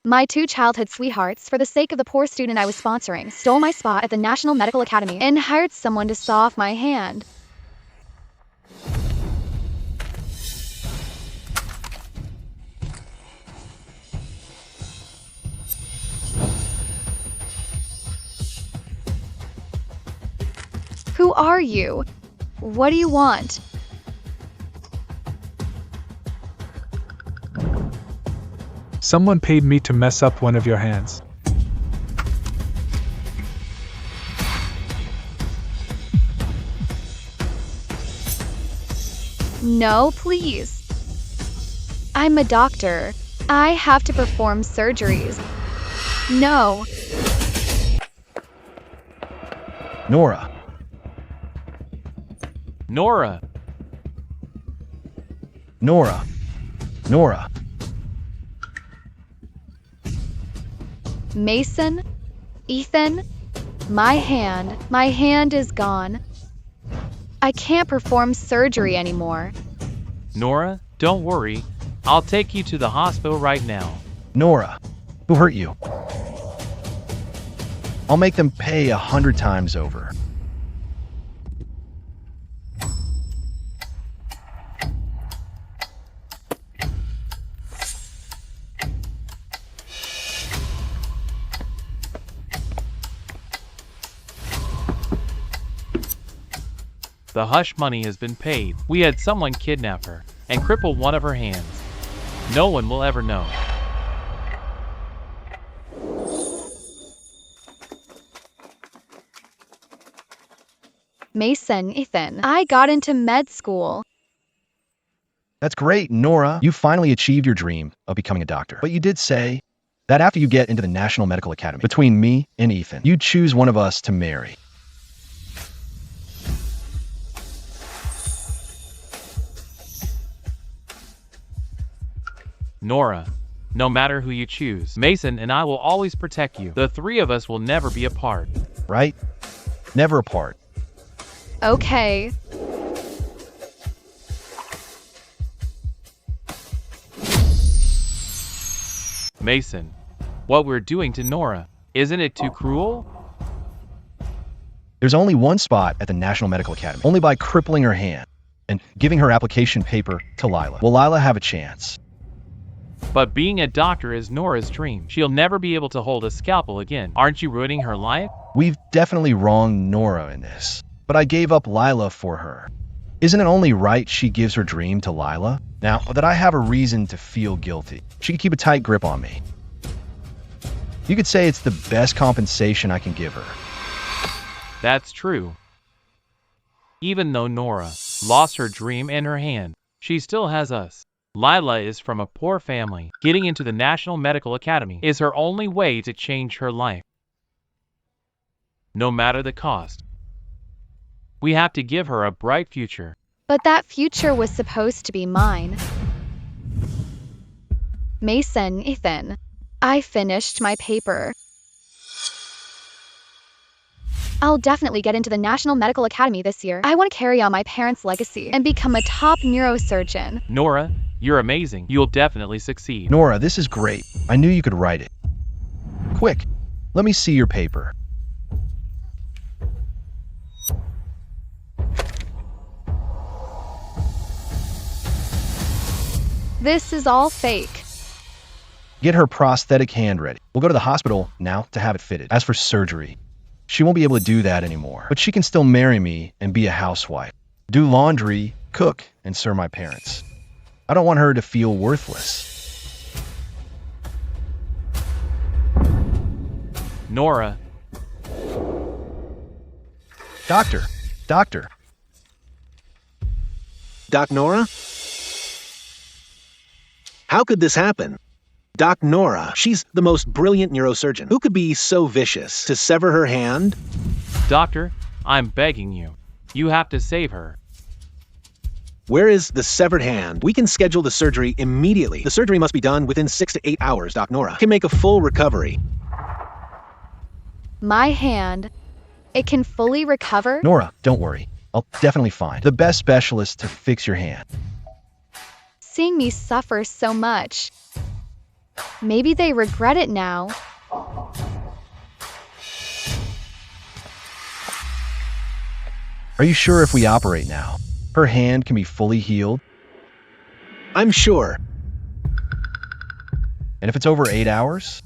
My two childhood sweethearts, for the sake of the poor student I was sponsoring, stole my spot at the National Medical Academy and hired someone to saw off my hand. Who are you? What do you want? Someone paid me to mess up one of your hands. No, please. I'm a doctor. I have to perform surgeries. No. Nora. Nora. Nora. Nora. Mason? Ethan? My hand is gone. I can't perform surgery anymore. Nora, don't worry. I'll take you to the hospital right now. Nora. Who hurt you? I'll make them pay 100 times over. The hush money has been paid. We had someone kidnap her and cripple one of her hands. No one will ever know. Mason, Ethan, I got into med school. That's great, Nora. You finally achieved your dream of becoming a doctor. But you did say that after you get into the National Medical Academy, between me and Ethan, you'd choose one of us to marry. Nora, no matter who you choose, Mason and I will always protect you. The three of us will never be apart. Right? Never apart. Okay. Mason, what we're doing to Nora, isn't it too cruel? There's only one spot at the National Medical Academy. Only by crippling her hand and giving her application paper to Lila will Lila have a chance. But being a doctor is Nora's dream. She'll never be able to hold a scalpel again. Aren't you ruining her life? We've definitely wronged Nora in this, but I gave up Lila for her. Isn't it only right she gives her dream to Lila? Now that I have a reason to feel guilty, she can keep a tight grip on me. You could say it's the best compensation I can give her. That's true. Even though Nora lost her dream and her hand, she still has us. Lila is from a poor family. Getting into the National Medical Academy is her only way to change her life. No matter the cost. We have to give her a bright future. But that future was supposed to be mine. Mason, Ethan, I finished my paper. I'll definitely get into the National Medical Academy this year. I want to carry on my parents' legacy and become a top neurosurgeon. Nora, you're amazing. You'll definitely succeed. Nora, this is great. I knew you could write it. Quick, let me see your paper. This is all fake. Get her prosthetic hand ready. We'll go to the hospital now to have it fitted. As for surgery, she won't be able to do that anymore. But she can still marry me and be a housewife. Do laundry, cook, and serve my parents. I don't want her to feel worthless. Nora. Doctor. Doc Nora? How could this happen? Doc Nora, she's the most brilliant neurosurgeon. Who could be so vicious to sever her hand? Doctor, I'm begging you. You have to save her. Where is the severed hand? We can schedule the surgery immediately. The surgery must be done within 6 to 8 hours, Doc Nora. Can make a full recovery. My hand, it can fully recover? Nora, don't worry. I'll definitely find the best specialist to fix your hand. Seeing me suffer so much. Maybe they regret it now. Are you sure if we operate now, her hand can be fully healed? I'm sure. And if it's over 8 hours?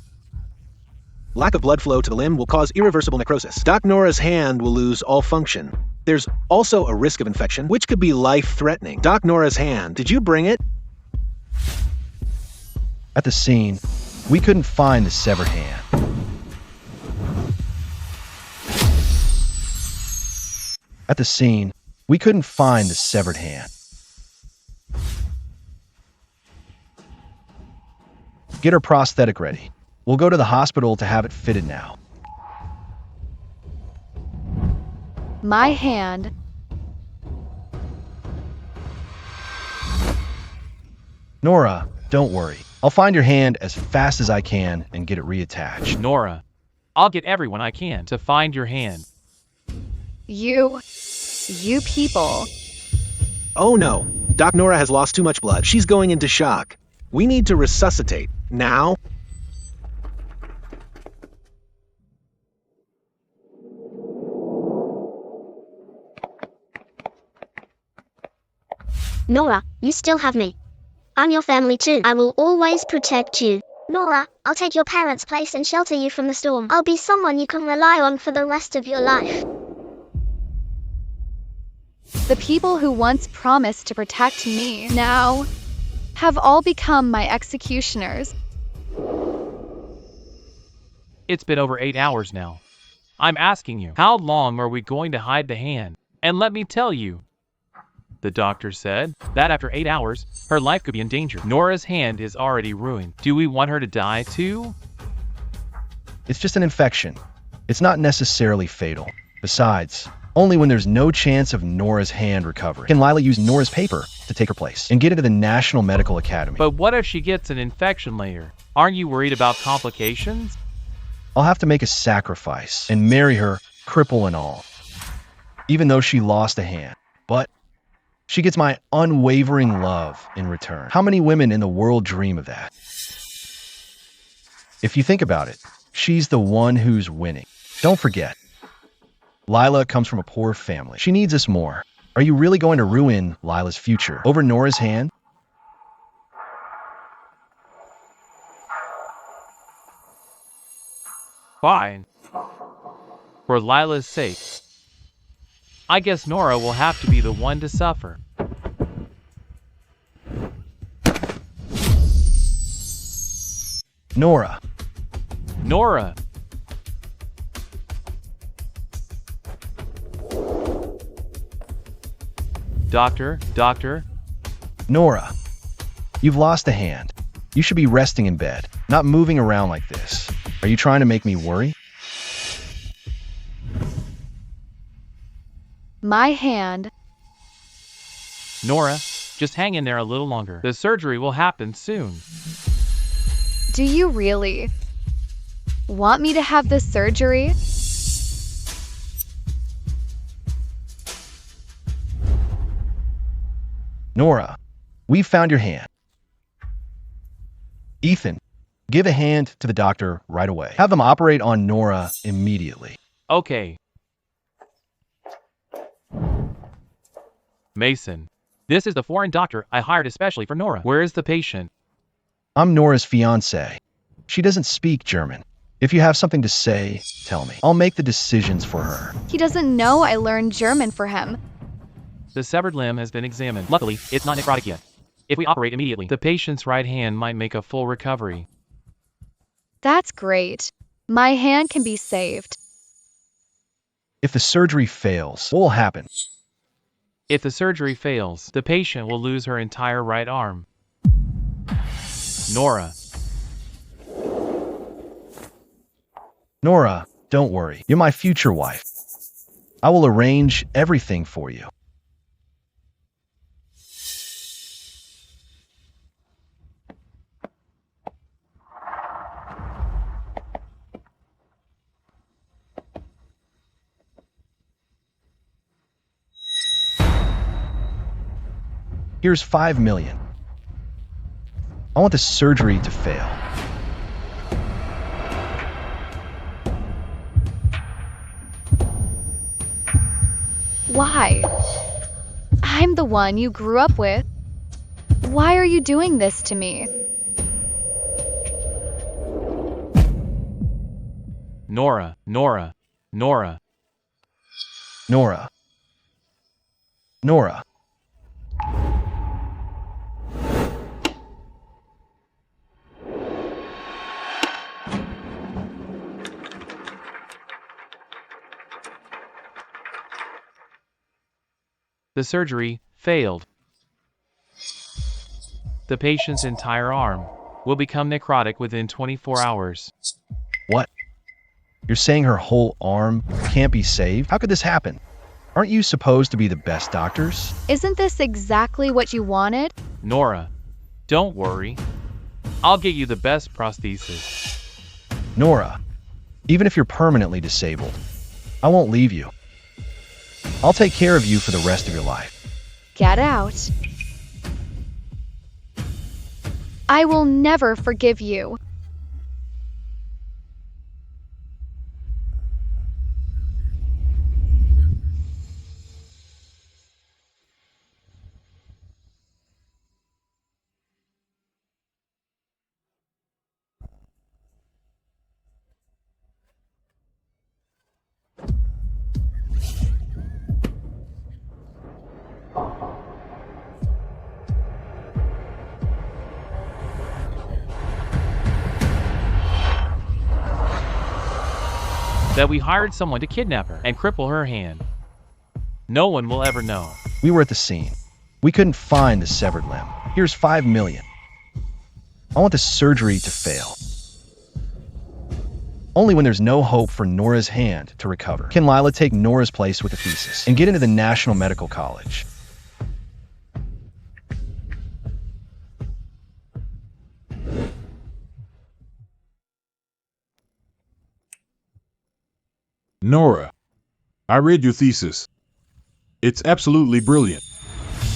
Lack of blood flow to the limb will cause irreversible necrosis. Doc Nora's hand will lose all function. There's also a risk of infection, which could be life-threatening. Doc Nora's hand, did you bring it? At the scene, we couldn't find the severed hand. At the scene, we couldn't find the severed hand. Get her prosthetic ready. We'll go to the hospital to have it fitted now. My hand. Nora, don't worry. I'll find your hand as fast as I can and get it reattached. Nora, I'll get everyone I can to find your hand. You people. Oh no. Doc Nora has lost too much blood. She's going into shock. We need to resuscitate. Now? Nora, you still have me. I'm your family too. I will always protect you. Nora, I'll take your parents' place and shelter you from the storm. I'll be someone you can rely on for the rest of your life. The people who once promised to protect me now have all become my executioners. It's been over 8 hours now. I'm asking you, how long are we going to hide the hand? And let me tell you, the doctor said that after 8 hours, her life could be in danger. Nora's hand is already ruined. Do we want her to die too? It's just an infection. It's not necessarily fatal. Besides, only when there's no chance of Nora's hand recovering can Lila use Nora's paper to take her place and get into the National Medical Academy. But what if she gets an infection later? Aren't you worried about complications? I'll have to make a sacrifice and marry her, cripple and all. Even though she lost a hand. But she gets my unwavering love in return. How many women in the world dream of that? If you think about it, she's the one who's winning. Don't forget, Lila comes from a poor family. She needs us more. Are you really going to ruin Lila's future over Nora's hand? Fine. For Lila's sake. I guess Nora will have to be the one to suffer. Nora. Nora! Doctor? Nora. You've lost a hand. You should be resting in bed, not moving around like this. Are you trying to make me worry? My hand. Nora, just hang in there a little longer. The surgery will happen soon. Do you really want me to have this surgery? Nora, we found your hand. Ethan, give a hand to the doctor right away. Have them operate on Nora immediately. Okay. Mason, this is the foreign doctor I hired especially for Nora. Where is the patient? I'm Nora's fiancé. She doesn't speak German. If you have something to say, tell me. I'll make the decisions for her. He doesn't know I learned German for him. The severed limb has been examined. Luckily, it's not necrotic yet. If we operate immediately, the patient's right hand might make a full recovery. That's great. My hand can be saved. If the surgery fails, what will happen? If the surgery fails, the patient will lose her entire right arm. Nora. Nora, don't worry. You're my future wife. I will arrange everything for you. Here's $5 million. I want the surgery to fail. Why? I'm the one you grew up with. Why are you doing this to me? Nora, Nora, Nora. Nora. Nora. The surgery failed. The patient's entire arm will become necrotic within 24 hours. What? You're saying her whole arm can't be saved? How could this happen? Aren't you supposed to be the best doctors? Isn't this exactly what you wanted? Nora, don't worry. I'll get you the best prosthesis. Nora, even if you're permanently disabled, I won't leave you. I'll take care of you for the rest of your life. Get out. I will never forgive you. That we hired someone to kidnap her and cripple her hand. No one will ever know. We were at the scene. We couldn't find the severed limb. Here's $5 million. I want the surgery to fail. Only when there's no hope for Nora's hand to recover can Lila take Nora's place with the thesis and get into the National Medical College. Nora, I read your thesis. It's absolutely brilliant.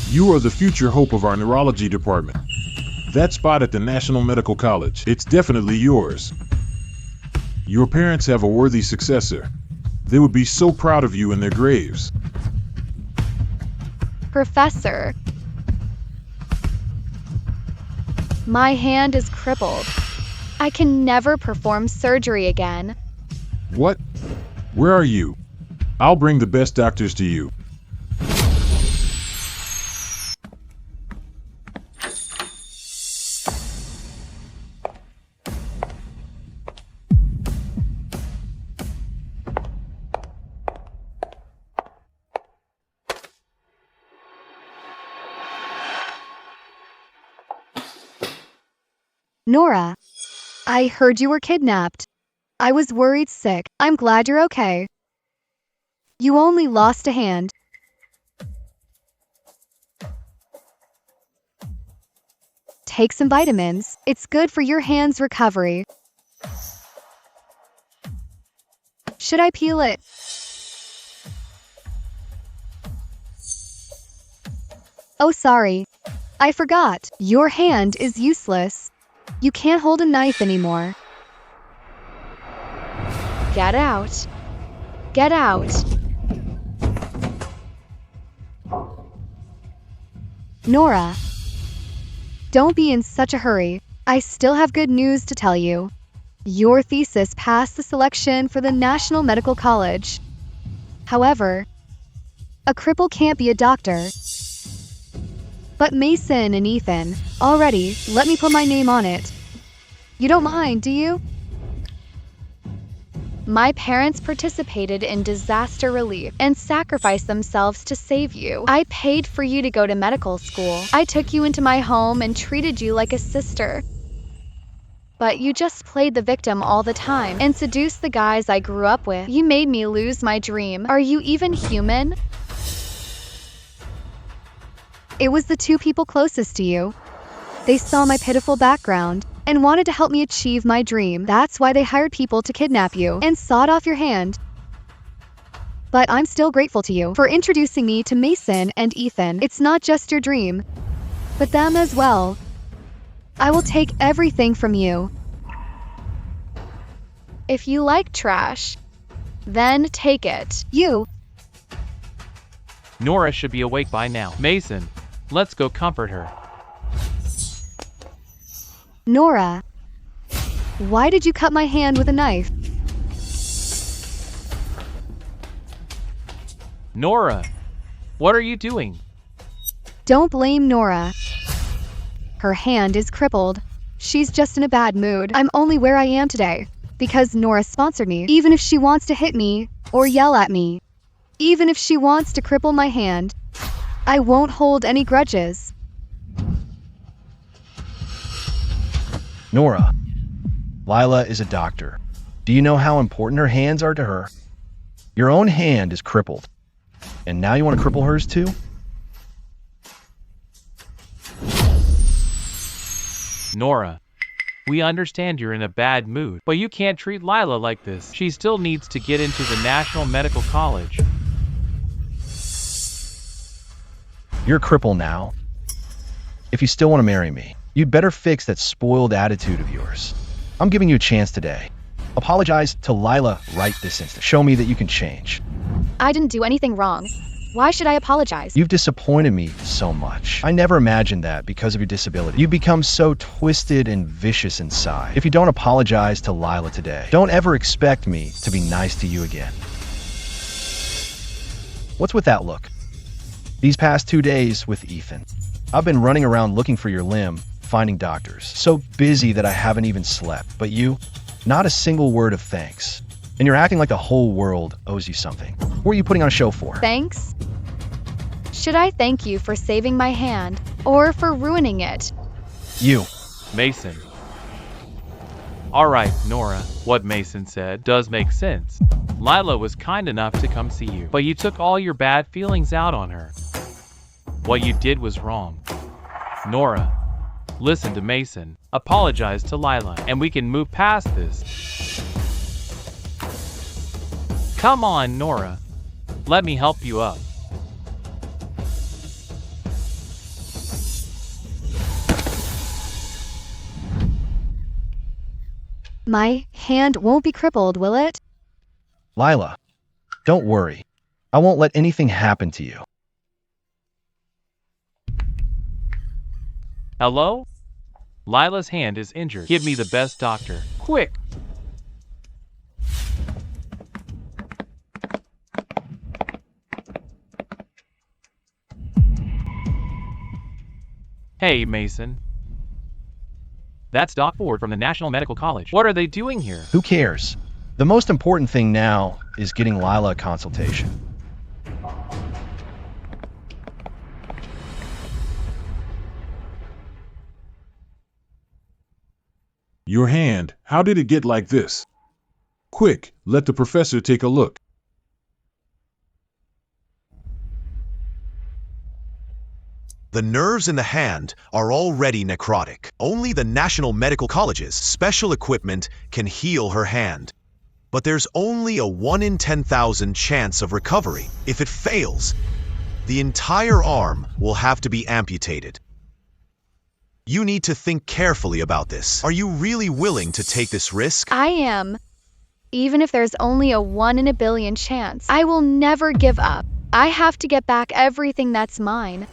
You are the future hope of our neurology department. That spot at the National Medical College, it's definitely yours. Your parents have a worthy successor. They would be so proud of you in their graves. Professor, my hand is crippled. I can never perform surgery again. What? Where are you? I'll bring the best doctors to you. Nora, I heard you were kidnapped. I was worried sick. I'm glad you're okay. You only lost a hand. Take some vitamins. It's good for your hand's recovery. Should I peel it? Oh, sorry. I forgot. Your hand is useless. You can't hold a knife anymore. Get out. Get out. Nora, don't be in such a hurry. I still have good news to tell you. Your thesis passed the selection for the National Medical College. However, a cripple can't be a doctor. But Mason and Ethan, already, let me put my name on it. You don't mind, do you? My parents participated in disaster relief and sacrificed themselves to save you. I paid for you to go to medical school. I took you into my home and treated you like a sister. But you just played the victim all the time and seduced the guys I grew up with. You made me lose my dream. Are you even human? It was the two people closest to you. They saw my pitiful background and wanted to help me achieve my dream. That's why they hired people to kidnap you and sawed off your hand. But I'm still grateful to you for introducing me to Mason and Ethan. It's not just your dream, but them as well. I will take everything from you. If you like trash, then take it. You. Nora should be awake by now. Mason, let's go comfort her. Nora, why did you cut my hand with a knife? Nora, what are you doing? Don't blame Nora. Her hand is crippled. She's just in a bad mood. I'm only where I am today because Nora sponsored me. Even if she wants to hit me or yell at me, even if she wants to cripple my hand, I won't hold any grudges. Nora, Lila is a doctor. Do you know how important her hands are to her? Your own hand is crippled, and now you want to cripple hers too? Nora, we understand you're in a bad mood, but you can't treat Lila like this. She still needs to get into the National Medical College. You're a cripple now. If you still want to marry me, you'd better fix that spoiled attitude of yours. I'm giving you a chance today. Apologize to Lila right this instant. Show me that you can change. I didn't do anything wrong. Why should I apologize? You've disappointed me so much. I never imagined that because of your disability. You've become so twisted and vicious inside. If you don't apologize to Lila today, don't ever expect me to be nice to you again. What's with that look? These past 2 days with Ethan, I've been running around looking for your limb, finding doctors. So busy that I haven't even slept. But you, not a single word of thanks. And you're acting like the whole world owes you something. What are you putting on a show for? Thanks? Should I thank you for saving my hand or for ruining it? You. Mason. Alright, Nora, what Mason said does make sense. Lila was kind enough to come see you, but you took all your bad feelings out on her. What you did was wrong. Nora, listen to Mason, apologize to Lila, and we can move past this. Come on, Nora. Let me help you up. My hand won't be crippled, will it? Lila, don't worry. I won't let anything happen to you. Hello? Lila's hand is injured. Give me the best doctor. Quick! Hey, Mason. That's Doc Ford from the National Medical College. What are they doing here? Who cares? The most important thing now is getting Lila a consultation. Your hand, how did it get like this? Quick, let the professor take a look. The nerves in the hand are already necrotic. Only the National Medical College's special equipment can heal her hand. But there's only a 1 in 10,000 chance of recovery. If it fails, the entire arm will have to be amputated. You need to think carefully about this. Are you really willing to take this risk? I am. Even if there's only a 1 in a billion chance, I will never give up. I have to get back everything that's mine.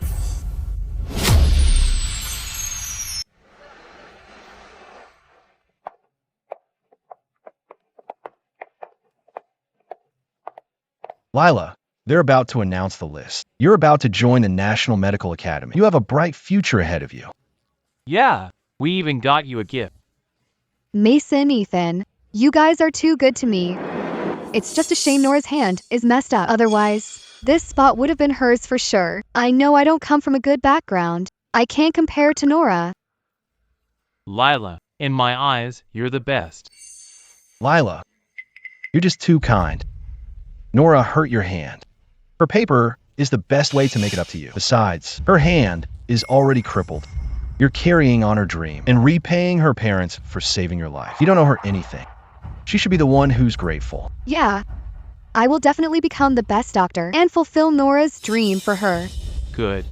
Lila, they're about to announce the list. You're about to join the National Medical Academy. You have a bright future ahead of you. Yeah, we even got you a gift. Mason, Ethan, you guys are too good to me. It's just a shame Nora's hand is messed up. Otherwise, this spot would have been hers for sure. I know I don't come from a good background. I can't compare to Nora. Lila, in my eyes, you're the best. Lila, you're just too kind. Nora hurt your hand. Her paper is the best way to make it up to you. Besides, her hand is already crippled. You're carrying on her dream and repaying her parents for saving your life. You don't owe her anything. She should be the one who's grateful. Yeah, I will definitely become the best doctor and fulfill Nora's dream for her. Good.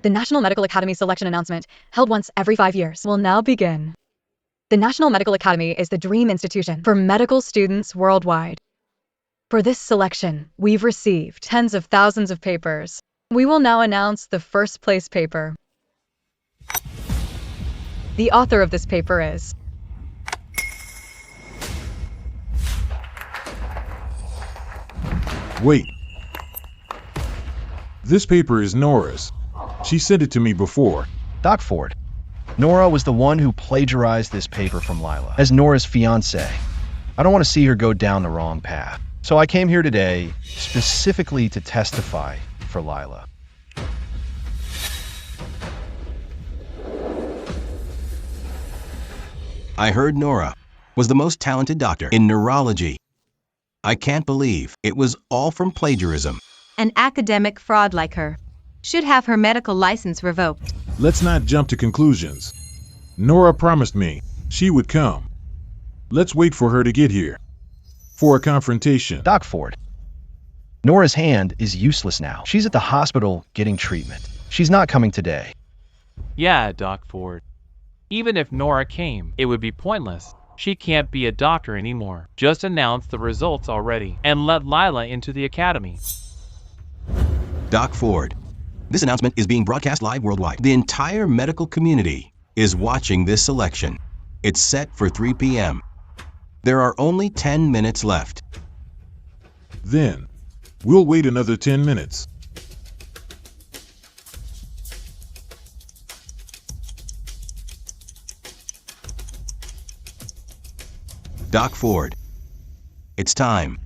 The National Medical Academy selection announcement, held once every 5 years, will now begin. The National Medical Academy is the dream institution for medical students worldwide. For this selection, we've received tens of thousands of papers. We will now announce the first place paper. The author of this paper is Wait. This paper is Nora's. She sent it to me before. Doc Ford, Nora was the one who plagiarized this paper from Lila as Nora's fiancée. I don't want to see her go down the wrong path. So I came here today specifically to testify for Lila. I heard Nora was the most talented doctor in neurology. I can't believe it was all from plagiarism. An academic fraud like her should have her medical license revoked. Let's not jump to conclusions. Nora promised me she would come. Let's wait for her to get here. For a confrontation. Doc Ford, Nora's hand is useless now. She's at the hospital getting treatment. She's not coming today. Yeah, Doc Ford. Even if Nora came, it would be pointless. She can't be a doctor anymore. Just announce the results already and let Lila into the academy. Doc Ford, this announcement is being broadcast live worldwide. The entire medical community is watching this selection. It's set for 3 p.m. There are only 10 minutes left. Then, we'll wait another 10 minutes. Doc Ford, it's time.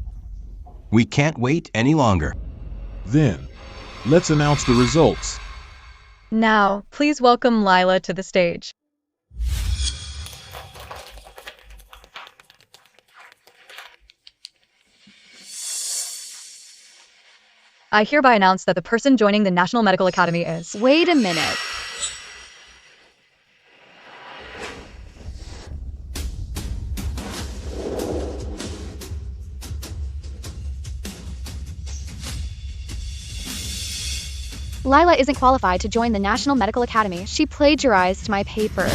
We can't wait any longer. Then, let's announce the results. Now, please welcome Lila to the stage. I hereby announce that the person joining the National Medical Academy is... Wait a minute. Lila isn't qualified to join the National Medical Academy. She plagiarized my paper.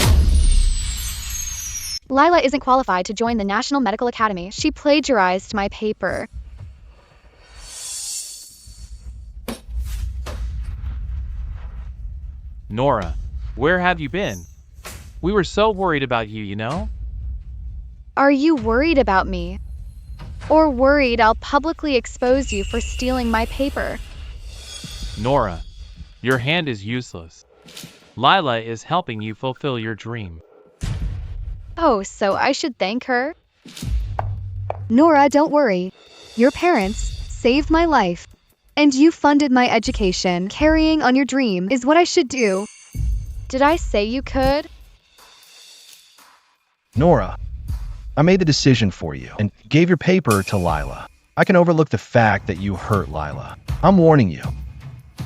Lila isn't qualified to join the National Medical Academy. She plagiarized my paper. Nora, where have you been? We were so worried about you, you know? Are you worried about me? Or worried I'll publicly expose you for stealing my paper? Nora, your hand is useless. Lila is helping you fulfill your dream. Oh, so I should thank her? Nora, don't worry. Your parents saved my life, and you funded my education. Carrying on your dream is what I should do. Did I say you could? Nora, I made the decision for you and gave your paper to Lila. I can overlook the fact that you hurt Lila. I'm warning you.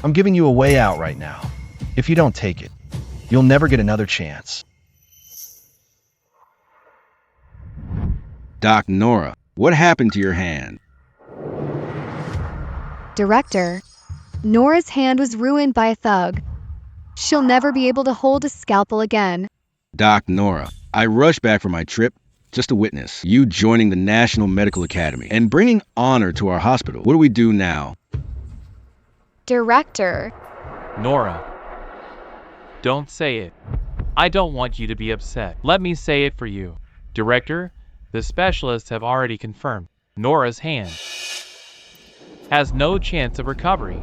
I'm giving you a way out right now. If you don't take it, you'll never get another chance. Doc Nora, what happened to your hand? Director, Nora's hand was ruined by a thug. She'll never be able to hold a scalpel again. Doc Nora, I rushed back from my trip just to witness you joining the National Medical Academy and bringing honor to our hospital. What do we do now? Director. Nora, don't say it. I don't want you to be upset. Let me say it for you. Director, the specialists have already confirmed Nora's hand has no chance of recovery.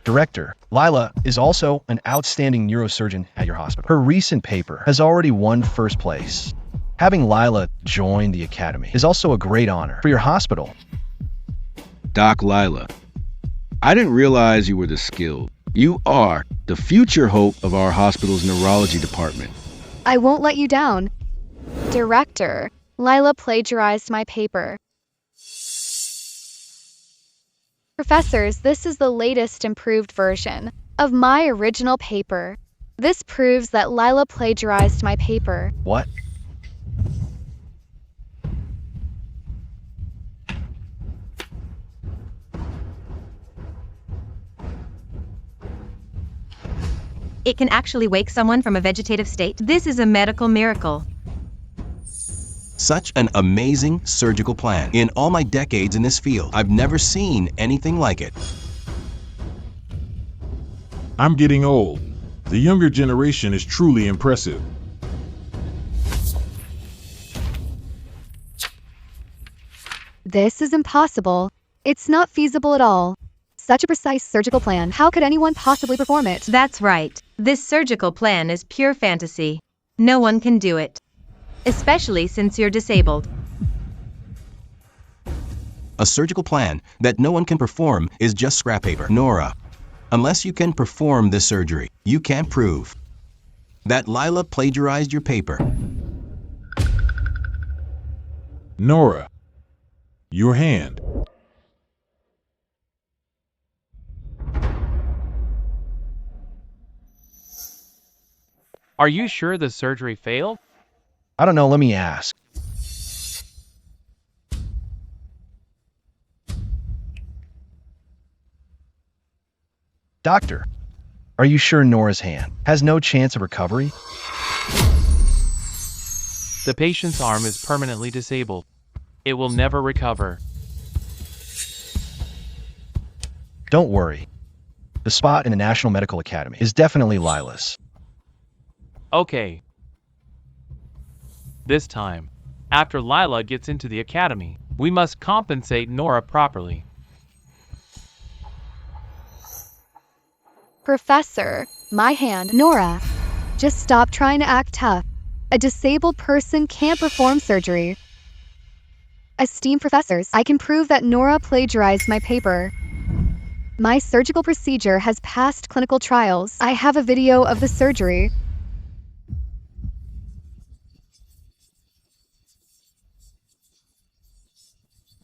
Director, Lila is also an outstanding neurosurgeon at your hospital. Her recent paper has already won first place. Having Lila join the academy is also a great honor for your hospital. Doc Lila, I didn't realize you were this skilled. You are the future hope of our hospital's neurology department. I won't let you down. Director, Lila plagiarized my paper. Professors, this is the latest improved version of my original paper. This proves that Lila plagiarized my paper. What? It can actually wake someone from a vegetative state. This is a medical miracle. Such an amazing surgical plan. In all my decades in this field, I've never seen anything like it. I'm getting old. The younger generation is truly impressive. This is impossible. It's not feasible at all. Such a precise surgical plan. How could anyone possibly perform it? That's right. This surgical plan is pure fantasy. No one can do it. Especially since you're disabled. A surgical plan that no one can perform is just scrap paper. Nora, unless you can perform this surgery, you can't prove that Lila plagiarized your paper. Nora, your hand. Are you sure the surgery failed? I don't know, let me ask. Doctor, are you sure Nora's hand has no chance of recovery? The patient's arm is permanently disabled. It will never recover. Don't worry. The spot in the National Medical Academy is definitely Lila's. Okay. This time, after Lila gets into the academy, we must compensate Nora properly. Professor, my hand. Nora, just stop trying to act tough. A disabled person can't perform surgery. Esteemed professors, I can prove that Nora plagiarized my paper. My surgical procedure has passed clinical trials. I have a video of the surgery.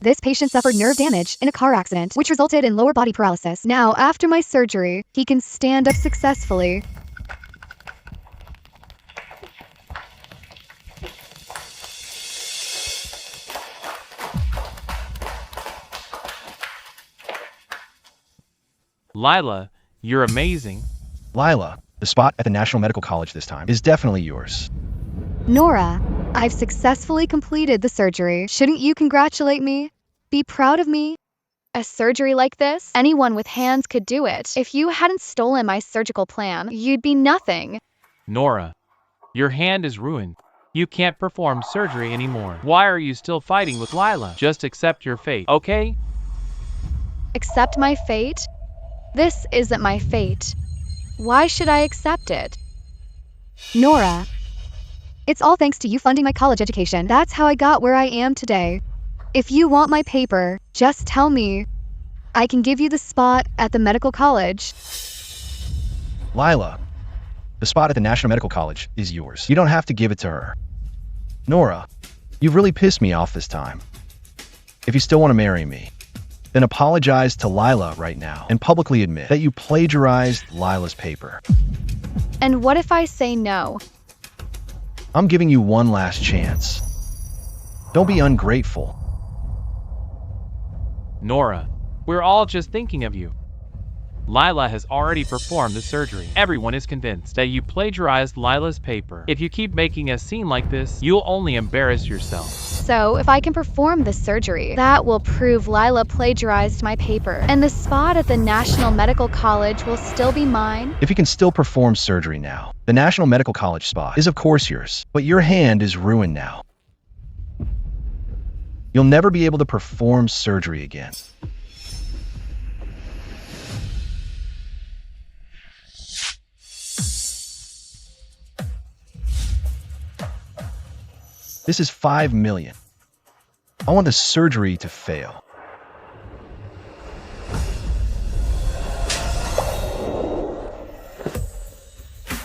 This patient suffered nerve damage in a car accident, which resulted in lower body paralysis. Now, after my surgery, he can stand up successfully. Lila, you're amazing. Lila, the spot at the National Medical College this time is definitely yours. Nora, I've successfully completed the surgery. Shouldn't you congratulate me? Be proud of me? A surgery like this, anyone with hands could do it. If you hadn't stolen my surgical plan, you'd be nothing. Nora, your hand is ruined. You can't perform surgery anymore. Why are you still fighting with Lila? Just accept your fate, okay? Accept my fate? This isn't my fate. Why should I accept it? Nora, it's all thanks to you funding my college education. That's how I got where I am today. If you want my paper, just tell me. I can give you the spot at the medical college. Lila, the spot at the National Medical College is yours. You don't have to give it to her. Nora, you've really pissed me off this time. If you still want to marry me, then apologize to Lila right now and publicly admit that you plagiarized Lila's paper. And what if I say no? I'm giving you one last chance. Don't be ungrateful. Nora, we're all just thinking of you. Lila has already performed the surgery. Everyone is convinced that you plagiarized Lila's paper. If you keep making a scene like this, you'll only embarrass yourself. So, if I can perform this surgery, that will prove Lila plagiarized my paper. And the spot at the National Medical College will still be mine? If you can still perform surgery now, the National Medical College spot is of course yours, but your hand is ruined now. You'll never be able to perform surgery again. This is $5 million. I want the surgery to fail.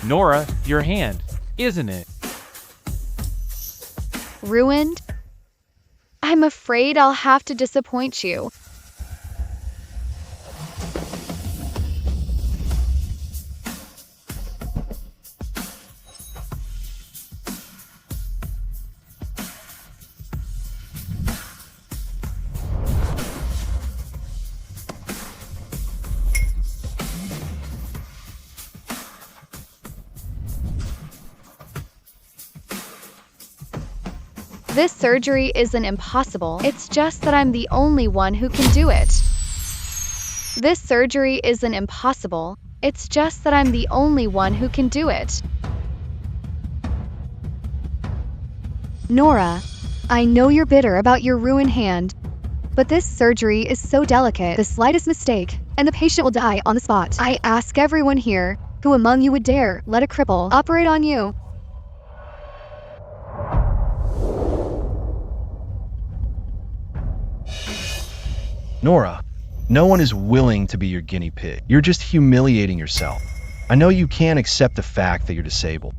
Nora, your hand, isn't it? Ruined? I'm afraid I'll have to disappoint you. This surgery isn't impossible. It's just that I'm the only one who can do it. This surgery isn't impossible. It's just that I'm the only one who can do it. Nora, I know you're bitter about your ruined hand, but this surgery is so delicate. The slightest mistake, and the patient will die on the spot. I ask everyone here, who among you would dare let a cripple operate on you? Nora, no one is willing to be your guinea pig. You're just humiliating yourself. I know you can't accept the fact that you're disabled,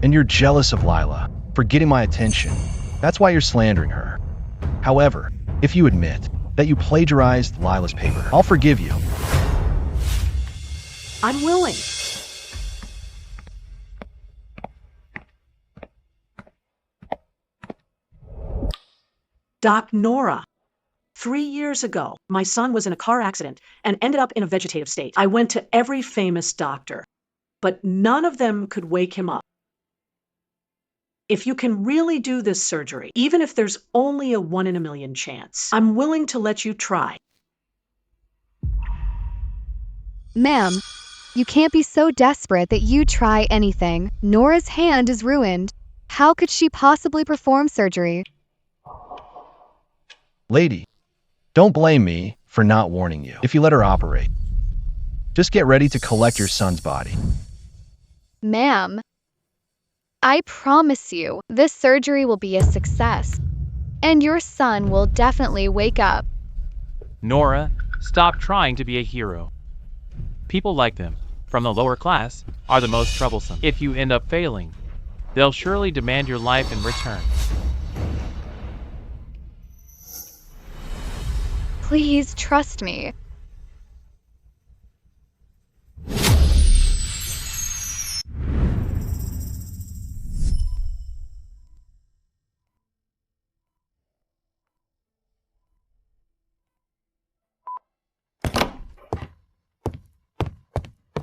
and you're jealous of Lila for getting my attention. That's why you're slandering her. However, if you admit that you plagiarized Lila's paper, I'll forgive you. I'm willing. Doc Nora. 3 years ago, my son was in a car accident and ended up in a vegetative state. I went to every famous doctor, but none of them could wake him up. If you can really do this surgery, even if there's only a 1 in a million chance, I'm willing to let you try. Ma'am, you can't be so desperate that you try anything. Nora's hand is ruined. How could she possibly perform surgery? Lady, don't blame me for not warning you if you let her operate. Just get ready to collect your son's body. Ma'am, I promise you, this surgery will be a success, and your son will definitely wake up. Nora, stop trying to be a hero. People like them, from the lower class, are the most troublesome. If you end up failing, they'll surely demand your life in return. Please trust me.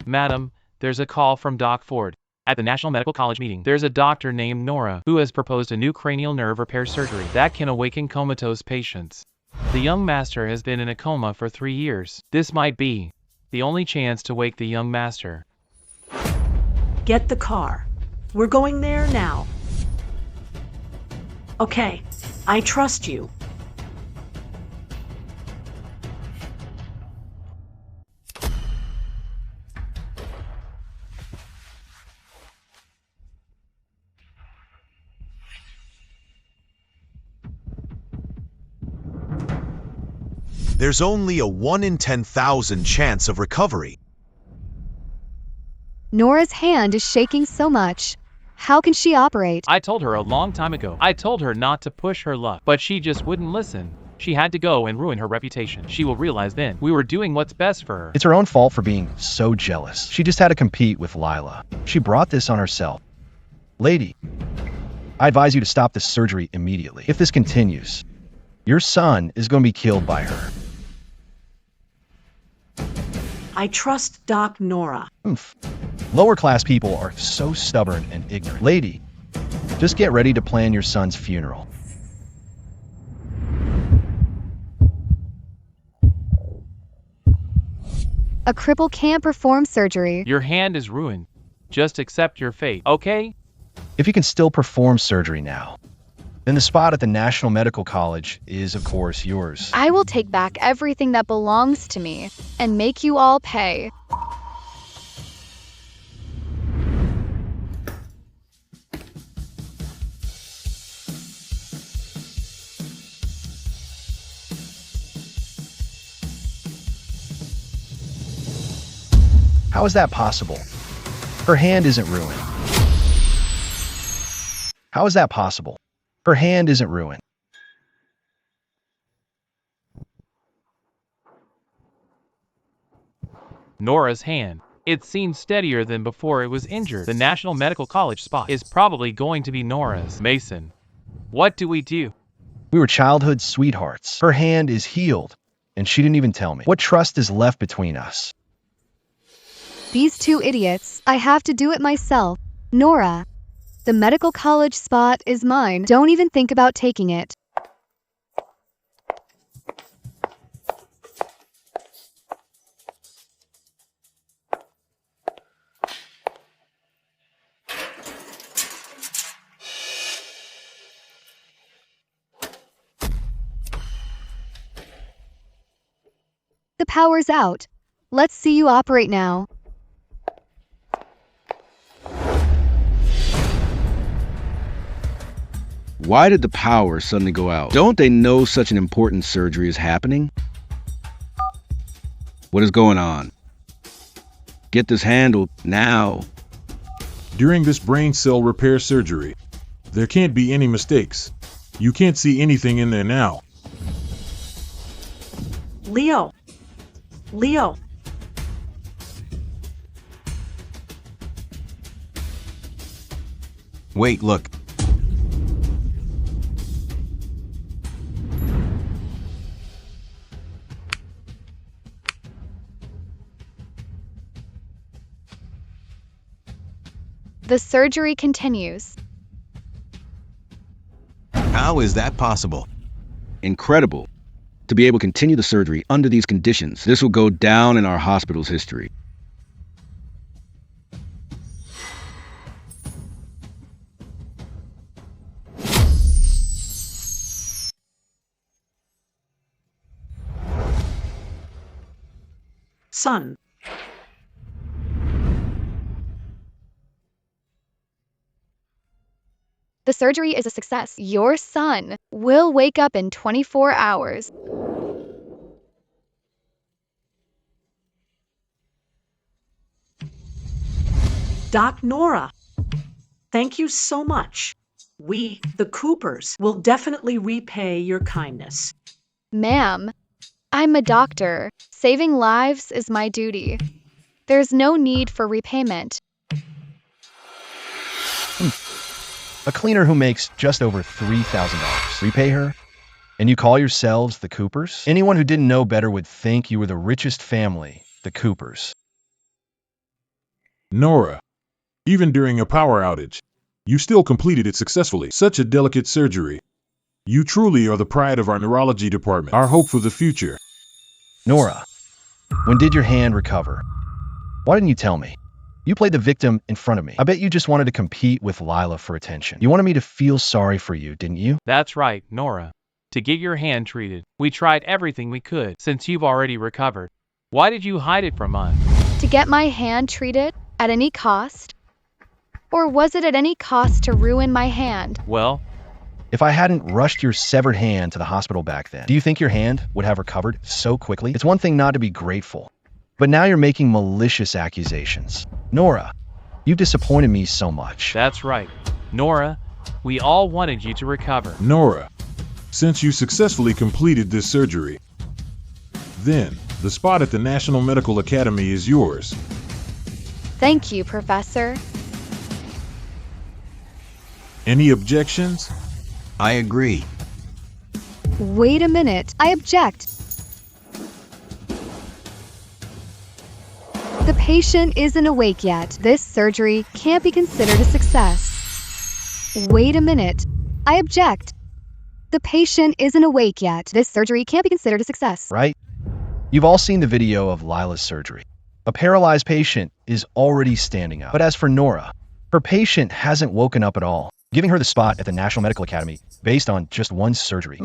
Madam, there's a call from Doc Ford. At the National Medical College meeting, there's a doctor named Nora who has proposed a new cranial nerve repair surgery that can awaken comatose patients. The young master has been in a coma for 3 years. This might be the only chance to wake the young master. Get the car. We're going there now. Okay, I trust you. There's only a 1 in 10,000 chance of recovery. Nora's hand is shaking so much. How can she operate? I told her a long time ago. I told her not to push her luck, but she just wouldn't listen. She had to go and ruin her reputation. She will realize then we were doing what's best for her. It's her own fault for being so jealous. She just had to compete with Lila. She brought this on herself. Lady, I advise you to stop this surgery immediately. If this continues, your son is going to be killed by her. I trust Doc Nora. Oof. Lower class people are so stubborn and ignorant. Lady, just get ready to plan your son's funeral. A cripple can't perform surgery. Your hand is ruined. Just accept your fate, okay? If you can still perform surgery now, then the spot at the National Medical College is, of course, yours. I will take back everything that belongs to me and make you all pay. How is that possible? Her hand isn't ruined. How is that possible? Her hand isn't ruined. Nora's hand. It seems steadier than before it was injured. The National Medical College spot is probably going to be Nora's. Mason, what do we do? We were childhood sweethearts. Her hand is healed, and she didn't even tell me. What trust is left between us? These two idiots, I have to do it myself. Nora, The medical college spot is mine. Don't even think about taking it. The power's out. Let's see you operate now. Why did the power suddenly go out? Don't they know such an important surgery is happening? What is going on? Get this handled now. During this brain cell repair surgery, there can't be any mistakes. You can't see anything in there now. Leo. Leo. Wait, look. The surgery continues. How is that possible? Incredible. To be able to continue the surgery under these conditions, this will go down in our hospital's history. Son. The surgery is a success. Your son will wake up in 24 hours. Doc Nora. Thank you so much. We, the Coopers, will definitely repay your kindness. Ma'am, I'm a doctor. Saving lives is my duty. There's no need for repayment. A cleaner who makes just over $3,000. Repay her? And you call yourselves the Coopers? Anyone who didn't know better would think you were the richest family, the Coopers. Nora, even during a power outage, you still completed it successfully. Such a delicate surgery. You truly are the pride of our neurology department, our hope for the future. Nora, when did your hand recover? Why didn't you tell me? You played the victim in front of me. I bet you just wanted to compete with Lila for attention. You wanted me to feel sorry for you, didn't you? That's right, Nora. To get your hand treated, we tried everything we could since you've already recovered. Why did you hide it from us? To get my hand treated at any cost? Or was it at any cost to ruin my hand? Well, if I hadn't rushed your severed hand to the hospital back then, do you think your hand would have recovered so quickly? It's one thing not to be grateful, but now you're making malicious accusations. Nora, you've disappointed me so much. That's right. Nora, we all wanted you to recover. Nora, since you successfully completed this surgery, then the spot at the National Medical Academy is yours. Thank you, Professor. Any objections? I agree. Wait a minute. I object. The patient isn't awake yet. This surgery can't be considered a success. Wait a minute. I object. The patient isn't awake yet. This surgery can't be considered a success. Right? You've all seen the video of Lila's surgery. A paralyzed patient is already standing up. But as for Nora, her patient hasn't woken up at all. Giving her the spot at the National Medical Academy based on just one surgery.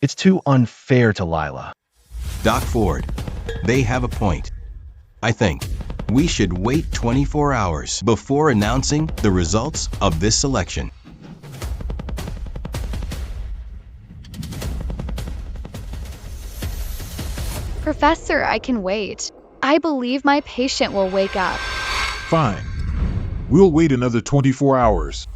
It's too unfair to Lila. Doc Ford, they have a point. I think we should wait 24 hours before announcing the results of this selection. Professor, I can wait. I believe my patient will wake up. Fine. We'll wait another 24 hours.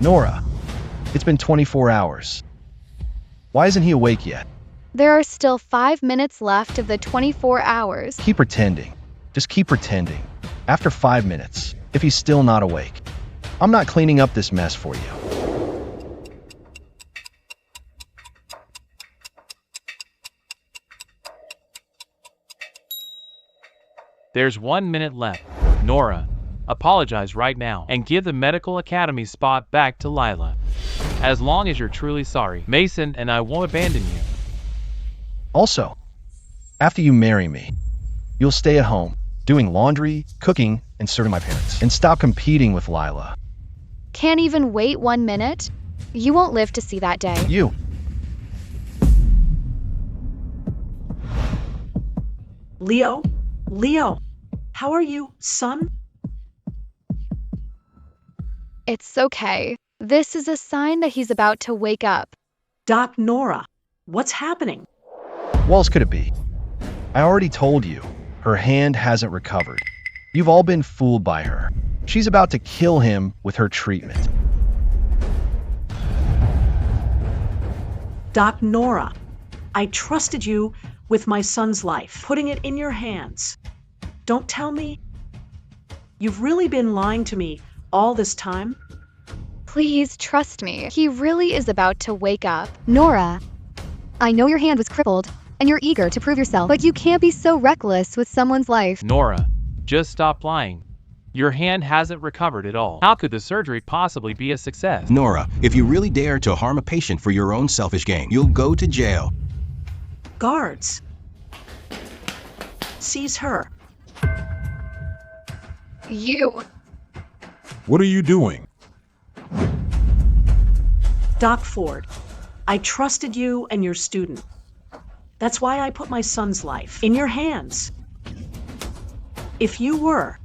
Nora, it's been 24 hours. Why isn't he awake yet? There are still 5 minutes left of the 24 hours. Keep pretending. Just keep pretending. After 5 minutes, if he's still not awake, I'm not cleaning up this mess for you. There's 1 minute left. Nora, apologize right now and give the medical academy spot back to Lila. As long as you're truly sorry, Mason and I won't abandon you. Also, after you marry me, you'll stay at home, doing laundry, cooking, and serving my parents. And stop competing with Lila. Can't even wait 1 minute? You won't live to see that day. You. Leo? Leo, how are you, son? It's okay. This is a sign that he's about to wake up. Doc Nora, what's happening? What else could it be? I already told you, her hand hasn't recovered. You've all been fooled by her. She's about to kill him with her treatment. Doc Nora, I trusted you with my son's life, putting it in your hands. Don't tell me you've really been lying to me all this time? Please trust me. He really is about to wake up. Nora, I know your hand was crippled, and you're eager to prove yourself, but you can't be so reckless with someone's life. Nora, just stop lying. Your hand hasn't recovered at all. How could the surgery possibly be a success? Nora, if you really dare to harm a patient for your own selfish gain, you'll go to jail. Guards. Seize her. You. What are you doing? Doc Ford, I trusted you and your student. That's why I put my son's life in your hands. If you were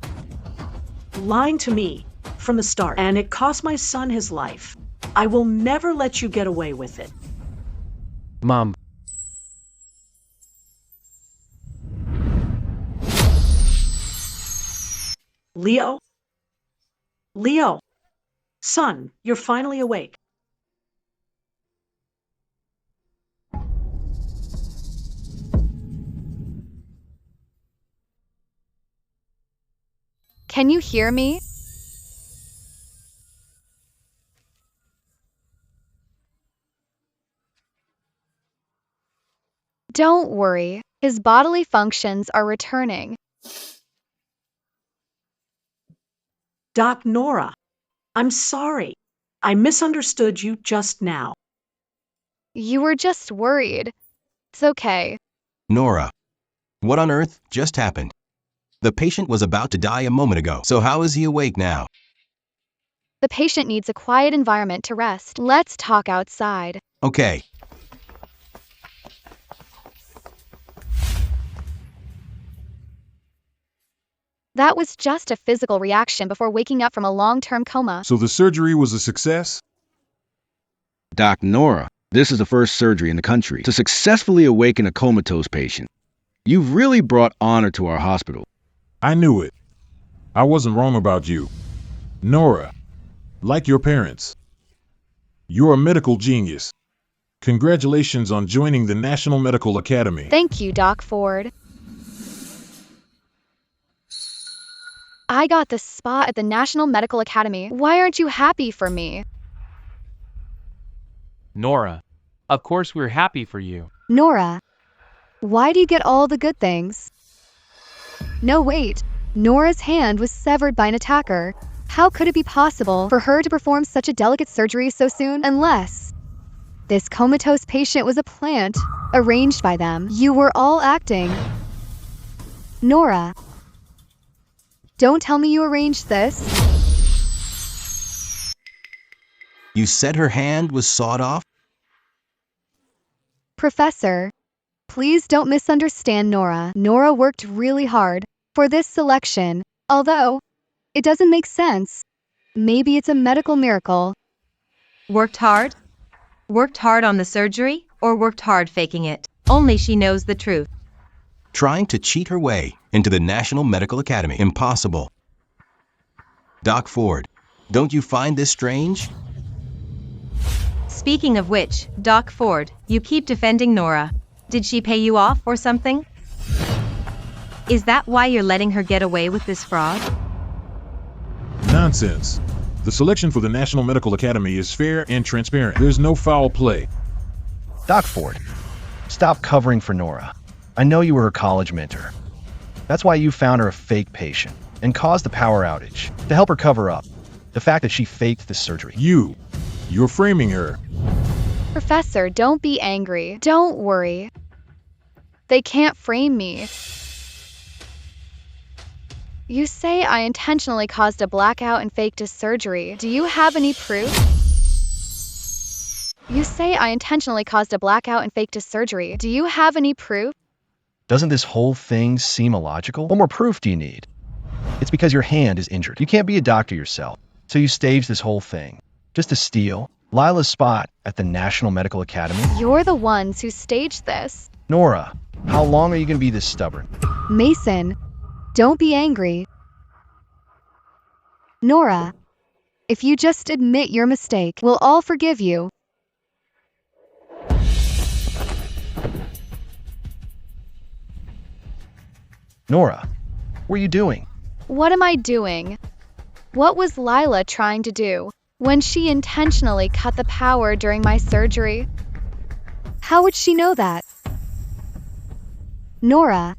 lying to me from the start and it cost my son his life, I will never let you get away with it. Mom. Leo? Leo? Son, you're finally awake. Can you hear me? Don't worry, his bodily functions are returning. Doc Nora, I'm sorry. I misunderstood you just now. You were just worried. It's okay. Nora, what on earth just happened? The patient was about to die a moment ago, so how is he awake now? The patient needs a quiet environment to rest. Let's talk outside. Okay. That was just a physical reaction before waking up from a long-term coma. So the surgery was a success? Doc Nora, this is the first surgery in the country to successfully awaken a comatose patient. You've really brought honor to our hospital. I knew it. I wasn't wrong about you. Nora, like your parents, you're a medical genius. Congratulations on joining the National Medical Academy. Thank you, Doc Ford. I got the spot at the National Medical Academy. Why aren't you happy for me? Nora, of course we're happy for you. Nora, why do you get all the good things? No, wait. Nora's hand was severed by an attacker. How could it be possible for her to perform such a delicate surgery so soon? Unless this comatose patient was a plant arranged by them. You were all acting. Nora, don't tell me you arranged this. You said her hand was sawed off? Professor, please don't misunderstand Nora. Nora worked really hard for this selection, although it doesn't make sense. Maybe it's a medical miracle. Worked hard? Worked hard on the surgery, or worked hard faking it? Only she knows the truth. Trying to cheat her way into the National Medical Academy. Impossible. Doc Ford, don't you find this strange? Speaking of which, Doc Ford, you keep defending Nora. Did she pay you off or something? Is that why you're letting her get away with this fraud? Nonsense. The selection for the National Medical Academy is fair and transparent. There's no foul play. Doc Ford, stop covering for Nora. I know you were her college mentor. That's why you found her a fake patient and caused the power outage to help her cover up the fact that she faked the surgery. You're framing her. Professor, don't be angry. Don't worry. They can't frame me. You say I intentionally caused a blackout and faked a surgery. Do you have any proof? You say I intentionally caused a blackout and faked a surgery. Do you have any proof? Doesn't this whole thing seem illogical? What more proof do you need? It's because your hand is injured. You can't be a doctor yourself, so you staged this whole thing just to steal Lila's spot at the National Medical Academy. You're the ones who staged this. Nora, how long are you going to be this stubborn? Mason, don't be angry. Nora, if you just admit your mistake, we'll all forgive you. Nora, what are you doing? What am I doing? What was Lila trying to do when she intentionally cut the power during my surgery? How would she know that? Nora,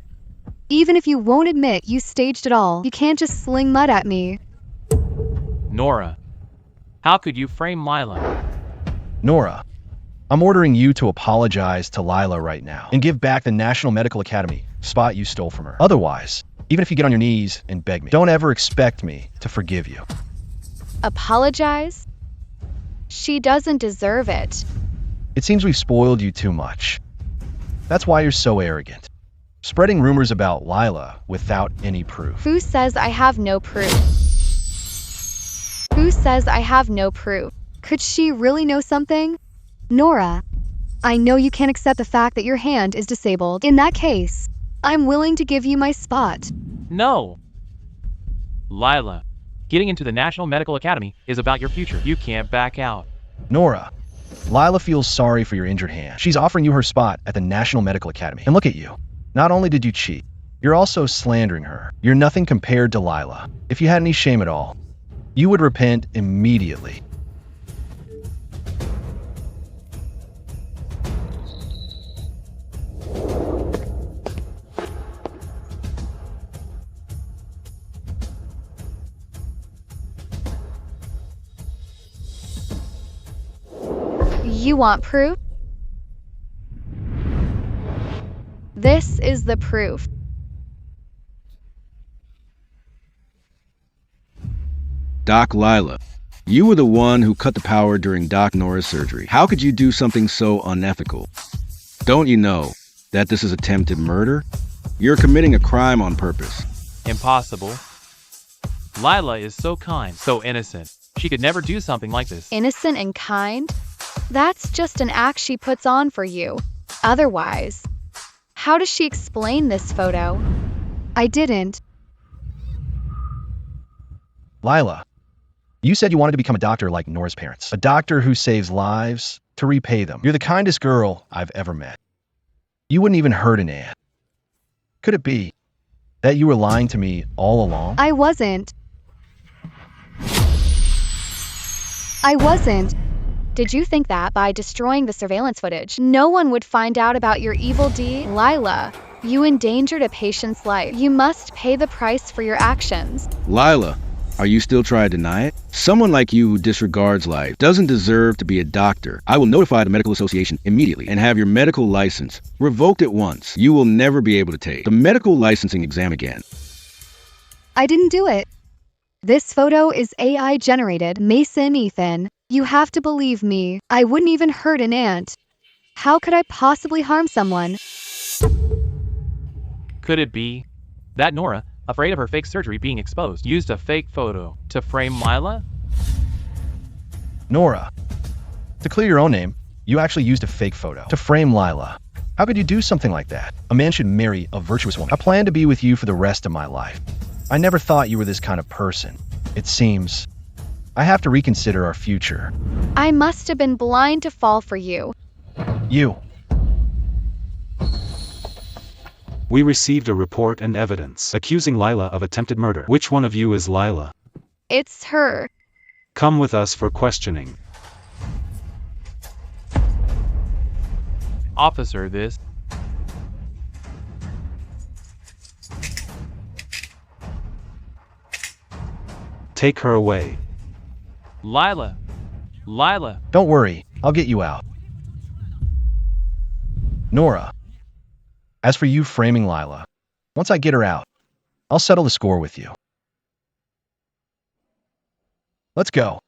even if you won't admit you staged it all, you can't just sling mud at me. Nora, how could you frame Lila? Nora, I'm ordering you to apologize to Lila right now and give back the National Medical Academy spot you stole from her. Otherwise, even if you get on your knees and beg me, don't ever expect me to forgive you. Apologize? She doesn't deserve it. It seems we've spoiled you too much. That's why you're so arrogant. Spreading rumors about Lila without any proof. Who says I have no proof? Who says I have no proof? Could she really know something? Nora, I know you can't accept the fact that your hand is disabled. In that case, I'm willing to give you my spot. No. Lila, getting into the National Medical Academy is about your future. You can't back out. Nora, Lila feels sorry for your injured hand. She's offering you her spot at the National Medical Academy. And look at you. Not only did you cheat, you're also slandering her. You're nothing compared to Lila. If you had any shame at all, you would repent immediately. You want proof? This is the proof. Doc Lila, you were the one who cut the power during Doc Nora's surgery. How could you do something so unethical? Don't you know that this is attempted murder? You're committing a crime on purpose. Impossible. Lila is so kind, so innocent. She could never do something like this. Innocent and kind? That's just an act she puts on for you. Otherwise, how does she explain this photo? I didn't. Lila, you said you wanted to become a doctor like Nora's parents. A doctor who saves lives to repay them. You're the kindest girl I've ever met. You wouldn't even hurt an ant. Could it be that you were lying to me all along? I wasn't. Did you think that by destroying the surveillance footage, no one would find out about your evil deed? Lila, you endangered a patient's life. You must pay the price for your actions. Lila, are you still trying to deny it? Someone like you who disregards life doesn't deserve to be a doctor. I will notify the medical association immediately and have your medical license revoked at once. You will never be able to take the medical licensing exam again. I didn't do it. This photo is AI generated. Mason, Ethan, you have to believe me. I wouldn't even hurt an ant. How could I possibly harm someone? Could it be that Nora, afraid of her fake surgery being exposed, used a fake photo to frame Lila? Nora, to clear your own name, you actually used a fake photo to frame Lila. How could you do something like that? A man should marry a virtuous woman. I plan to be with you for the rest of my life. I never thought you were this kind of person. It seems I have to reconsider our future. I must have been blind to fall for you. You. We received a report and evidence accusing Lila of attempted murder. Which one of you is Lila? It's her. Come with us for questioning. Officer, this. take her away. Lila. Lila. Don't worry, I'll get you out. Nora. As for you framing Lila, once I get her out, I'll settle the score with you. Let's go.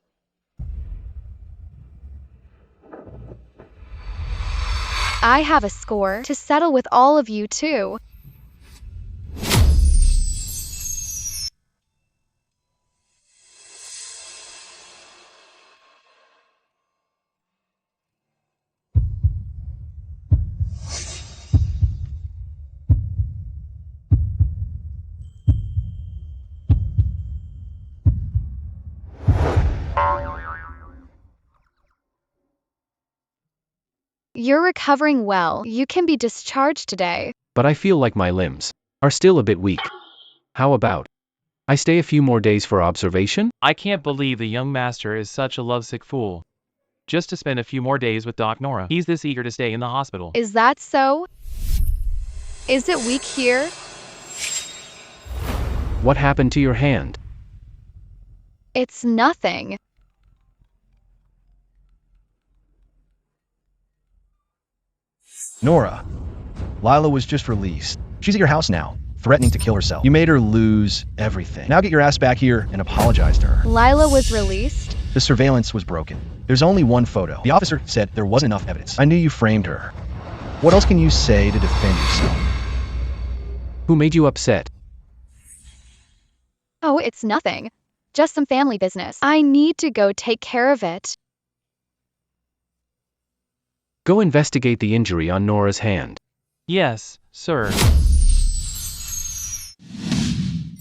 I have a score to settle with all of you too. You're recovering well. You can be discharged today. But I feel like my limbs are still a bit weak. How about I stay a few more days for observation? I can't believe the young master is such a lovesick fool. Just to spend a few more days with Doc Nora. He's this eager to stay in the hospital. Is that so? Is it weak here? What happened to your hand? It's nothing. Nora. Lila was just released. She's at your house now, threatening to kill herself. You made her lose everything. Now get your ass back here and apologize to her. Lila was released? The surveillance was broken. There's only one photo. The officer said there wasn't enough evidence. I knew you framed her. What else can you say to defend yourself? Who made you upset? Oh, it's nothing. Just some family business. I need to go take care of it. Go investigate the injury on Nora's hand. Yes, sir.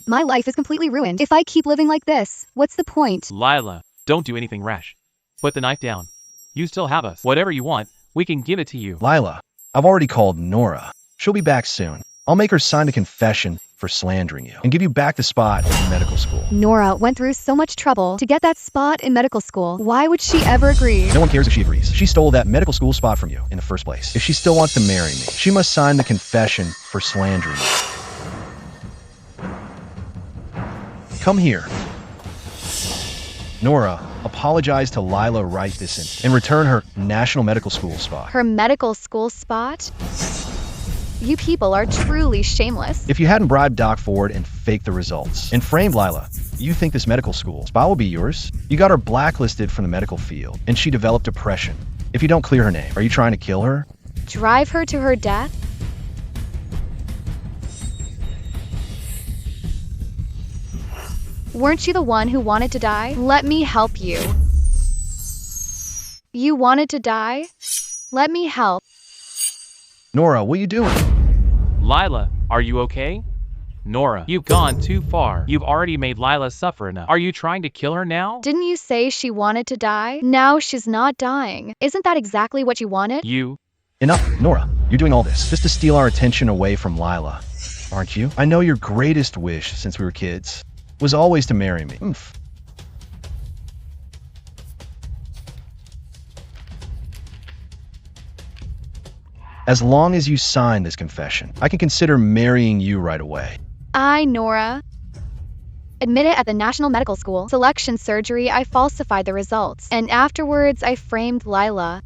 My life is completely ruined. If I keep living like this, what's the point? Lila, don't do anything rash. Put the knife down. You still have us. Whatever you want, we can give it to you. Lila, I've already called Nora. She'll be back soon. I'll make her sign a confession for slandering you and give you back the spot in medical school. Nora went through so much trouble to get that spot in medical school. Why would she ever agree? No one cares if she agrees. She stole that medical school spot from you in the first place. If she still wants to marry me, she must sign the confession for slandering you. Come here. Nora, apologize to Lila right this instant and return her national medical school spot. Her medical school spot? You people are truly shameless. If you hadn't bribed Doc Ford and faked the results and framed Lila, you think this medical school spot will be yours? You got her blacklisted from the medical field, and she developed depression. If you don't clear her name, are you trying to kill her? Drive her to her death? Weren't you the one who wanted to die? Let me help you. You wanted to die? Let me help. Nora, what are you doing? Lila, are you okay? Nora, you've gone too far. You've already made Lila suffer enough. Are you trying to kill her now? Didn't you say she wanted to die? Now she's not dying. Isn't that exactly what you wanted? Enough, Nora. You're doing all this just to steal our attention away from Lila, aren't you? I know your greatest wish since we were kids was always to marry me. As long as you sign this confession, I can consider marrying you right away. Nora. Admitted at the National Medical School selection surgery, I falsified the results, and afterwards I framed Lila.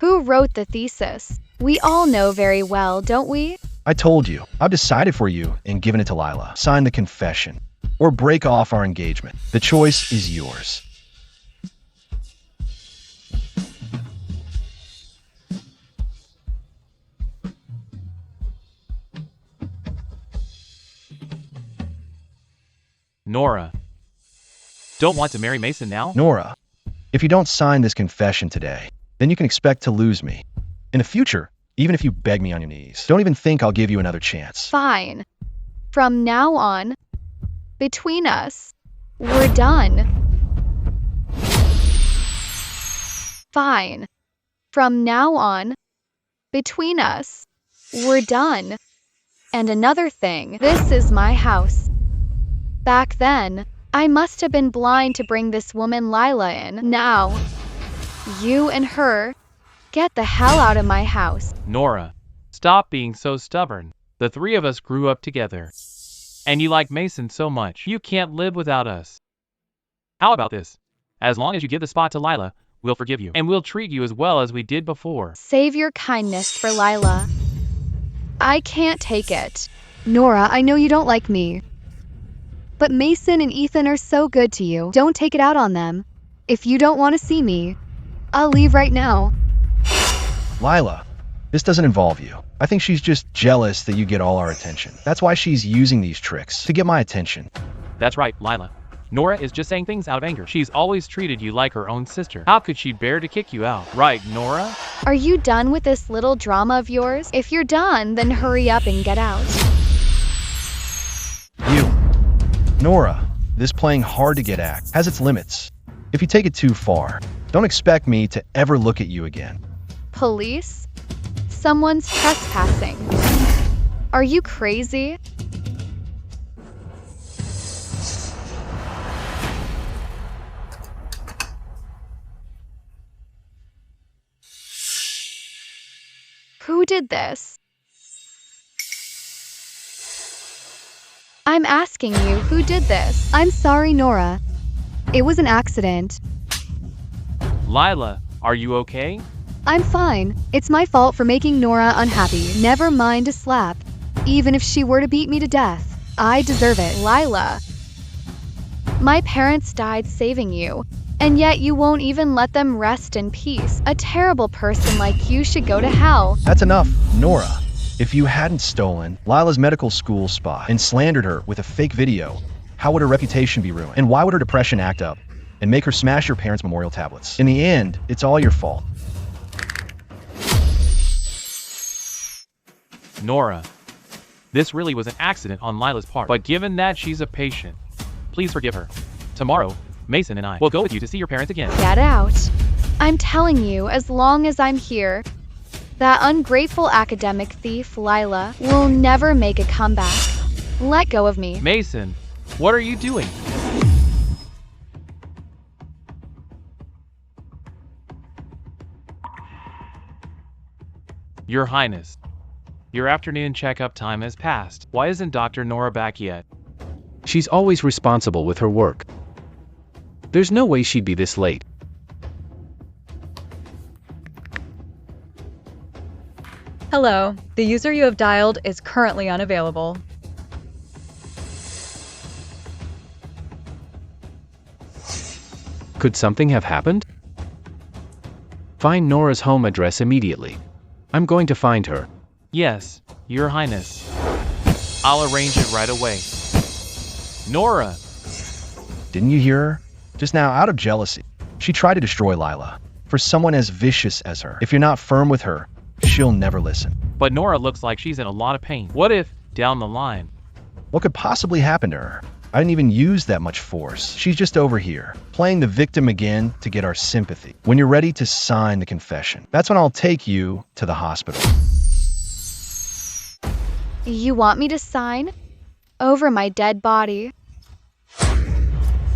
Who wrote the thesis? We all know very well, don't we? I told you. I've decided for you and given it to Lila. Sign the confession, or break off our engagement. The choice is yours. Nora. Don't want to marry Mason now? Nora, if you don't sign this confession today, then you can expect to lose me. In the future, even if you beg me on your knees, don't even think I'll give you another chance. Fine. From now on, between us, we're done. Fine. From now on, between us, we're done. And another thing, this is my house. Back then, I must have been blind to bring this woman Lila in. Now, you and her, get the hell out of my house. Nora, stop being so stubborn. The three of us grew up together. And you like Mason so much, you can't live without us. How about this? As long as you give the spot to Lila, we'll forgive you, and we'll treat you as well as we did before. Save your kindness for Lila. I can't take it. Nora, I know you don't like me. But Mason and Ethan are so good to you. Don't take it out on them. If you don't want to see me, I'll leave right now. Lila, this doesn't involve you. I think she's just jealous that you get all our attention. That's why she's using these tricks, to get my attention. That's right, Lila. Nora is just saying things out of anger. She's always treated you like her own sister. How could she bear to kick you out? Right, Nora? Are you done with this little drama of yours? If you're done, then hurry up and get out. You. Nora, this playing hard to get act has its limits. If you take it too far, don't expect me to ever look at you again. Police? Someone's trespassing. Are you crazy? Who did this? I'm asking you, who did this? I'm sorry, Nora. It was an accident. Lila, are you okay? I'm fine. It's my fault for making Nora unhappy. Never mind a slap. Even if she were to beat me to death, I deserve it. Lila. My parents died saving you, and yet you won't even let them rest in peace. A terrible person like you should go to hell. That's enough, Nora. If you hadn't stolen Lila's medical school spot and slandered her with a fake video, how would her reputation be ruined? And why would her depression act up and make her smash your parents' memorial tablets? In the end, it's all your fault. Nora, this really was an accident on Lila's part, but given that she's a patient, please forgive her. Tomorrow, Mason and I will go with you to see your parents again. Get out. I'm telling you, as long as I'm here, that ungrateful academic thief, Lila, will never make a comeback. Let go of me. Mason, what are you doing? Your Highness, your afternoon checkup time has passed. Why isn't Dr. Nora back yet? She's always responsible with her work. There's no way she'd be this late. Hello, the user you have dialed is currently unavailable. Could something have happened? Find Nora's home address immediately. I'm going to find her. Yes, Your Highness. I'll arrange it right away. Nora! Didn't you hear her? Just now, out of jealousy, she tried to destroy Lila for someone as vicious as her. If you're not firm with her, she'll never listen. But Nora looks like she's in a lot of pain. What if, down the line? What could possibly happen to her? I didn't even use that much force. She's just over here, playing the victim again to get our sympathy. When you're ready to sign the confession, that's when I'll take you to the hospital. You want me to sign? Over my dead body?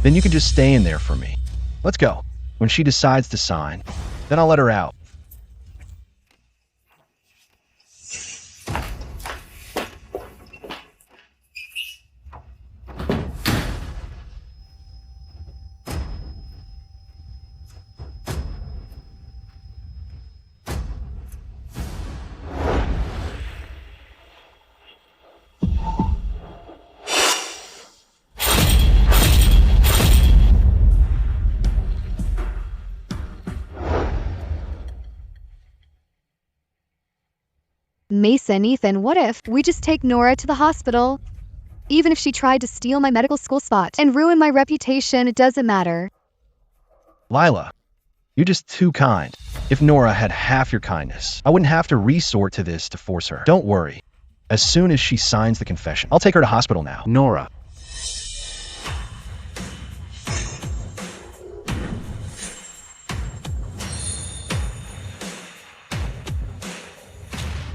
Then you can just stay in there for me. Let's go. When she decides to sign, then I'll let her out. Mason, Ethan, what if we just take Nora to the hospital? Even if she tried to steal my medical school spot and ruin my reputation, it doesn't matter. Lila, you're just too kind. If Nora had half your kindness, I wouldn't have to resort to this to force her. Don't worry. As soon as she signs the confession, I'll take her to hospital now. Nora.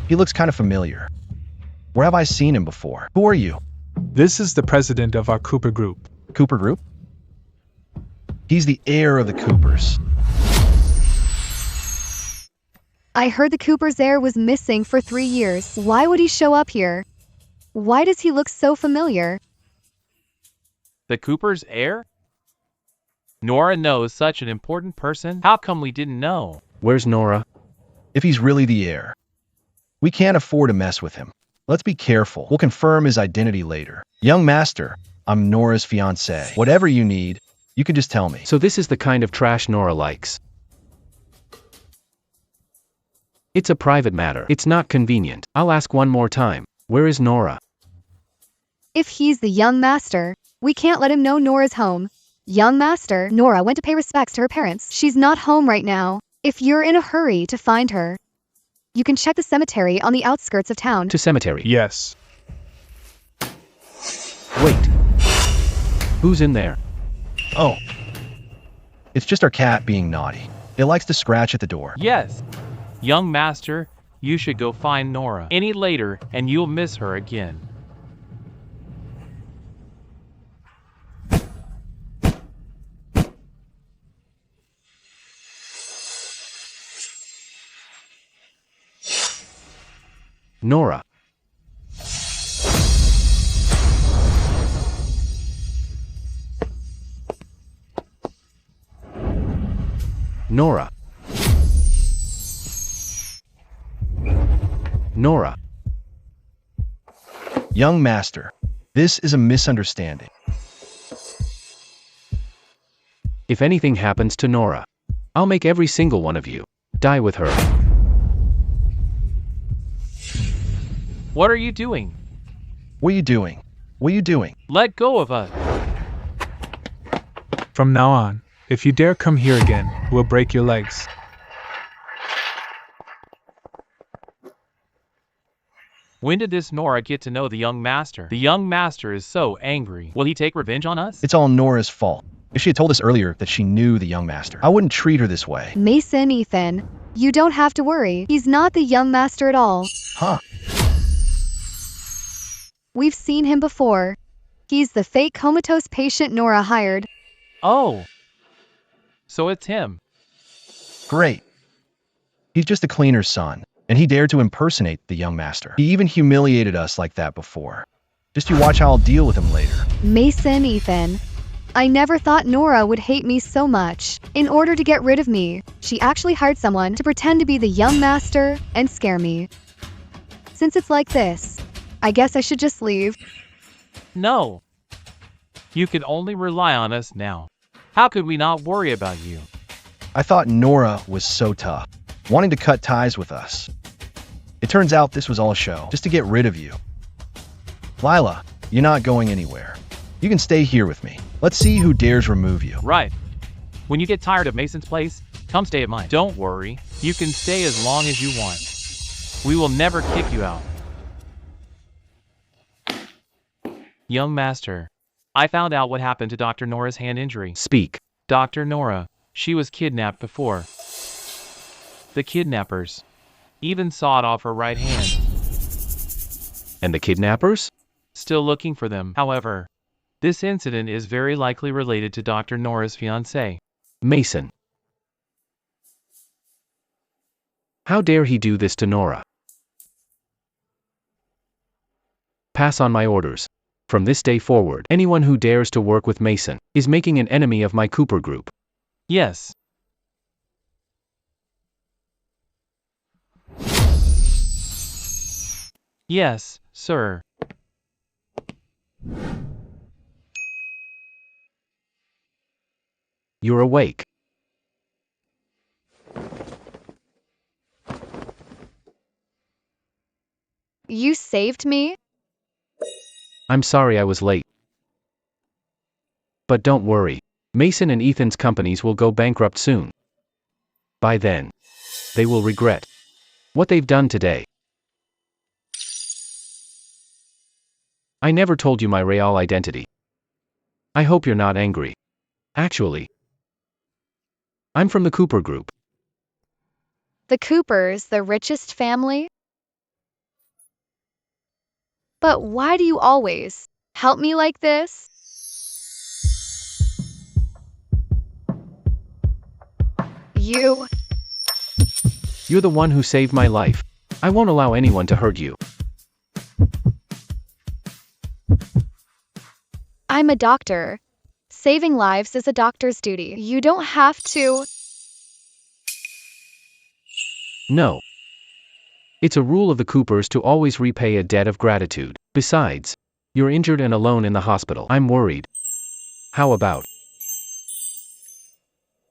He looks kind of familiar. Where have I seen him before? Who are you? This is the president of our Cooper Group. Cooper Group? He's the heir of the Coopers. I heard the Cooper's heir was missing for 3 years. Why would he show up here? Why does he look so familiar? The Cooper's heir? Nora knows such an important person? How come we didn't know? Where's Nora? If he's really the heir, we can't afford to mess with him. Let's be careful. We'll confirm his identity later. Young master, I'm Nora's fiancé. Whatever you need, you can just tell me. So this is the kind of trash Nora likes. It's a private matter. It's not convenient. I'll ask one more time. Where is Nora? If he's the young master, we can't let him know Nora's home. Young master, Nora went to pay respects to her parents. She's not home right now. If you're in a hurry to find her, you can check the cemetery on the outskirts of town. To cemetery? Yes. Wait. Who's in there? Oh. It's just our cat being naughty. It likes to scratch at the door. Yes. Young master, you should go find Nora. Any later, and you'll miss her again. Nora. Nora. Nora. Young master, this is a misunderstanding. If anything happens to Nora, I'll make every single one of you die with her. What are you doing? What are you doing? What are you doing? Let go of us. From now on, if you dare come here again, we'll break your legs. When did this Nora get to know the young master? The young master is so angry. Will he take revenge on us? It's all Nora's fault. If she had told us earlier that she knew the young master, I wouldn't treat her this way. Mason, Ethan, you don't have to worry. He's not the young master at all. Huh? We've seen him before. He's the fake comatose patient Nora hired. Oh. So it's him. Great. He's just a cleaner's son, and he dared to impersonate the young master. He even humiliated us like that before. Just you watch how I'll deal with him later. Mason, Ethan, I never thought Nora would hate me so much. In order to get rid of me, she actually hired someone to pretend to be the young master and scare me. Since it's like this, I guess I should just leave. No. You can only rely on us now. How could we not worry about you? I thought Nora was so tough, wanting to cut ties with us. It turns out this was all a show, just to get rid of you. Lila, you're not going anywhere. You can stay here with me. Let's see who dares remove you. Right. When you get tired of Mason's place, come stay at mine. Don't worry. You can stay as long as you want. We will never kick you out. Young master, I found out what happened to Dr. Nora's hand injury. Speak. Dr. Nora, she was kidnapped before. The kidnappers even sawed off her right hand. And the kidnappers? Still looking for them. However, this incident is very likely related to Dr. Nora's fiancé. Mason. How dare he do this to Nora? Pass on my orders. From this day forward, anyone who dares to work with Mason is making an enemy of my Cooper group. Yes. Yes, sir. You're awake. You saved me? I'm sorry I was late. But don't worry. Mason and Ethan's companies will go bankrupt soon. By then, they will regret what they've done today. I never told you my real identity. I hope you're not angry. Actually, I'm from the Cooper Group. The Coopers, the richest family? But why do you always help me like this? You're the one who saved my life. I won't allow anyone to hurt you. I'm a doctor. Saving lives is a doctor's duty. You don't have to. No. It's a rule of the Coopers to always repay a debt of gratitude. Besides, you're injured and alone in the hospital. I'm worried. How about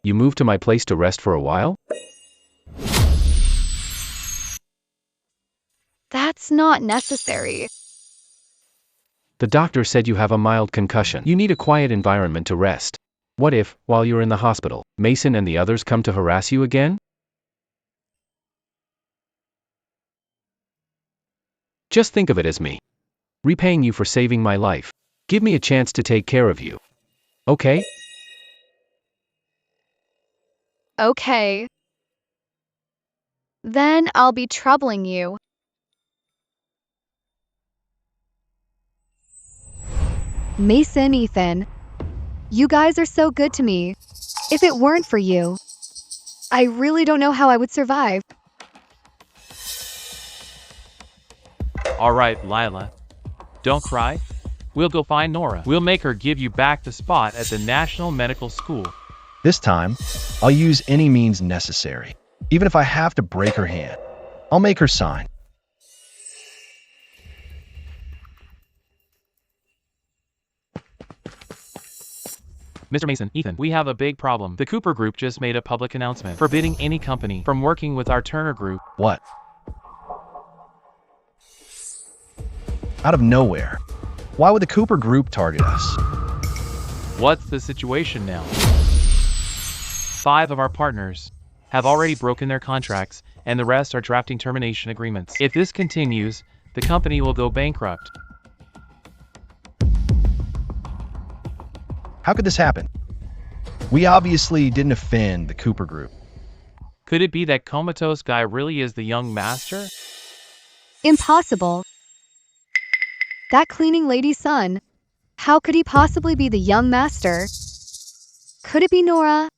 you move to my place to rest for a while? That's not necessary. The doctor said you have a mild concussion. You need a quiet environment to rest. What if, while you're in the hospital, Mason and the others come to harass you again? Just think of it as me repaying you for saving my life. Give me a chance to take care of you. Okay? Okay. Then I'll be troubling you. Mason, Ethan. You guys are so good to me. If it weren't for you, I really don't know how I would survive. All right, Lila. Don't cry. We'll go find Nora. We'll make her give you back the spot at the National Medical School. This time, I'll use any means necessary. Even if I have to break her hand, I'll make her sign. Mr. Mason, Ethan, we have a big problem. The Cooper Group just made a public announcement forbidding any company from working with our Turner Group. What? Out of nowhere. Why would the Cooper Group target us? What's the situation now? 5 of our partners have already broken their contracts, and the rest are drafting termination agreements. If this continues, the company will go bankrupt. How could this happen? We obviously didn't offend the Cooper Group. Could it be that comatose guy really is the young master? Impossible. That cleaning lady's son. How could he possibly be the young master? Could it be Nora?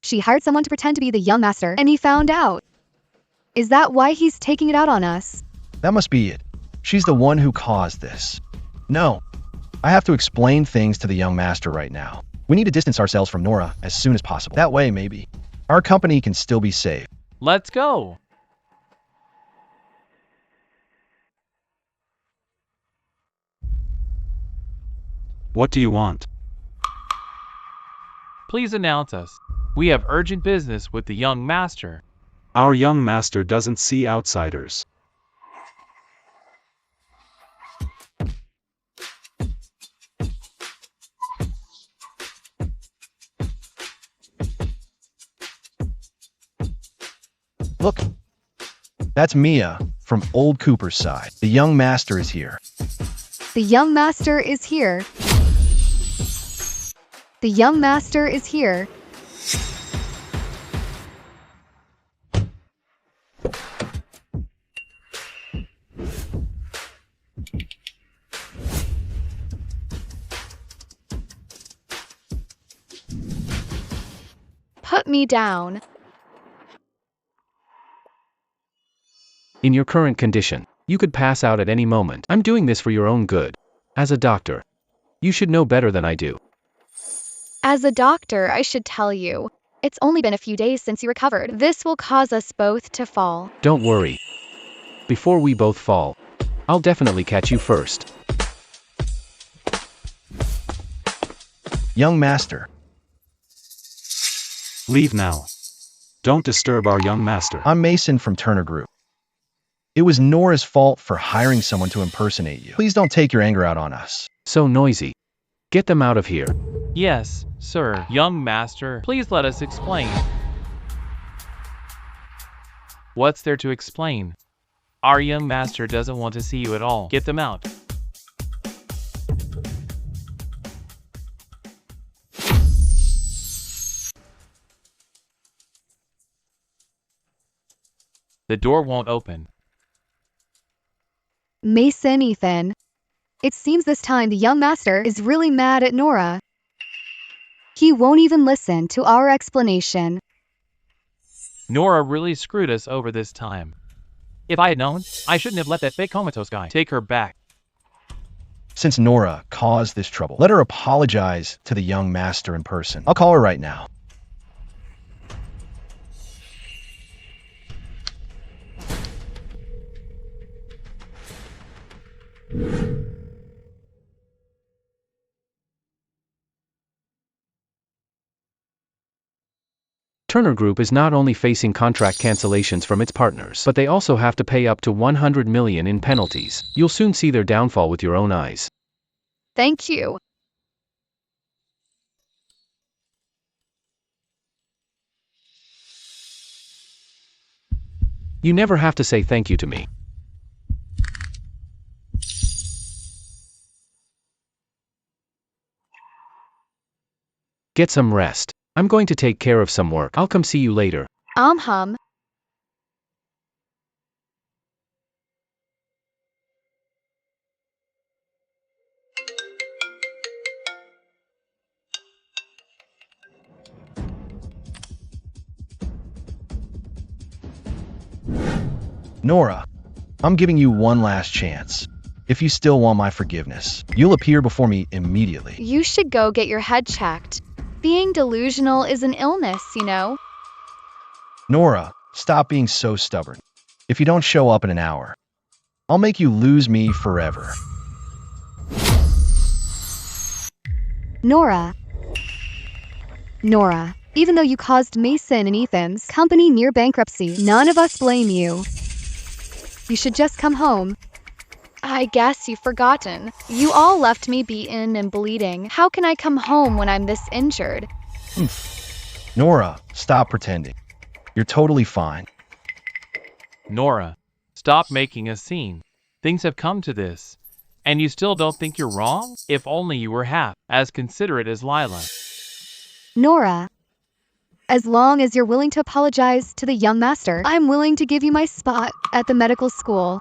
She hired someone to pretend to be the young master, and he found out. Is that why he's taking it out on us? That must be it. She's the one who caused this. No, I have to explain things to the young master right now. We need to distance ourselves from Nora as soon as possible. That way, maybe, our company can still be safe. Let's go! What do you want? Please announce us. We have urgent business with the young master. Our young master doesn't see outsiders. Look, that's Mia from Old Cooper's side. The young master is here. The young master is here. The young master is here. Put me down. In your current condition, you could pass out at any moment. I'm doing this for your own good. As a doctor, you should know better than I do. As a doctor, I should tell you, it's only been a few days since you recovered. This will cause us both to fall. Don't worry. Before we both fall, I'll definitely catch you first. Young master. Leave now. Don't disturb our young master. I'm Mason from Turner Group. It was Nora's fault for hiring someone to impersonate you. Please don't take your anger out on us. So noisy. Get them out of here. Yes, sir. Young master, please let us explain. What's there to explain? Our young master doesn't want to see you at all. Get them out. The door won't open. Mason, Ethan. It seems this time the young master is really mad at Nora. He won't even listen to our explanation. Nora really screwed us over this time. If I had known, I shouldn't have let that fake comatose guy take her back. Since Nora caused this trouble, let her apologize to the young master in person. I'll call her right now. Turner Group is not only facing contract cancellations from its partners, but they also have to pay up to $100 million in penalties. You'll soon see their downfall with your own eyes. Thank you. You never have to say thank you to me. Get some rest. I'm going to take care of some work. I'll come see you later. Hum. Nora, I'm giving you one last chance. If you still want my forgiveness, you'll appear before me immediately. You should go get your head checked. Being delusional is an illness, you know. Nora, stop being so stubborn. If you don't show up in an hour, I'll make you lose me forever. Nora, even though you caused Mason and Ethan's company near bankruptcy, none of us blame you. You should just come home. I guess you've forgotten. You all left me beaten and bleeding. How can I come home when I'm this injured? Nora, stop pretending. You're totally fine. Nora, stop making a scene. Things have come to this, and you still don't think you're wrong? If only you were half as considerate as Lila. Nora, as long as you're willing to apologize to the young master, I'm willing to give you my spot at the medical school.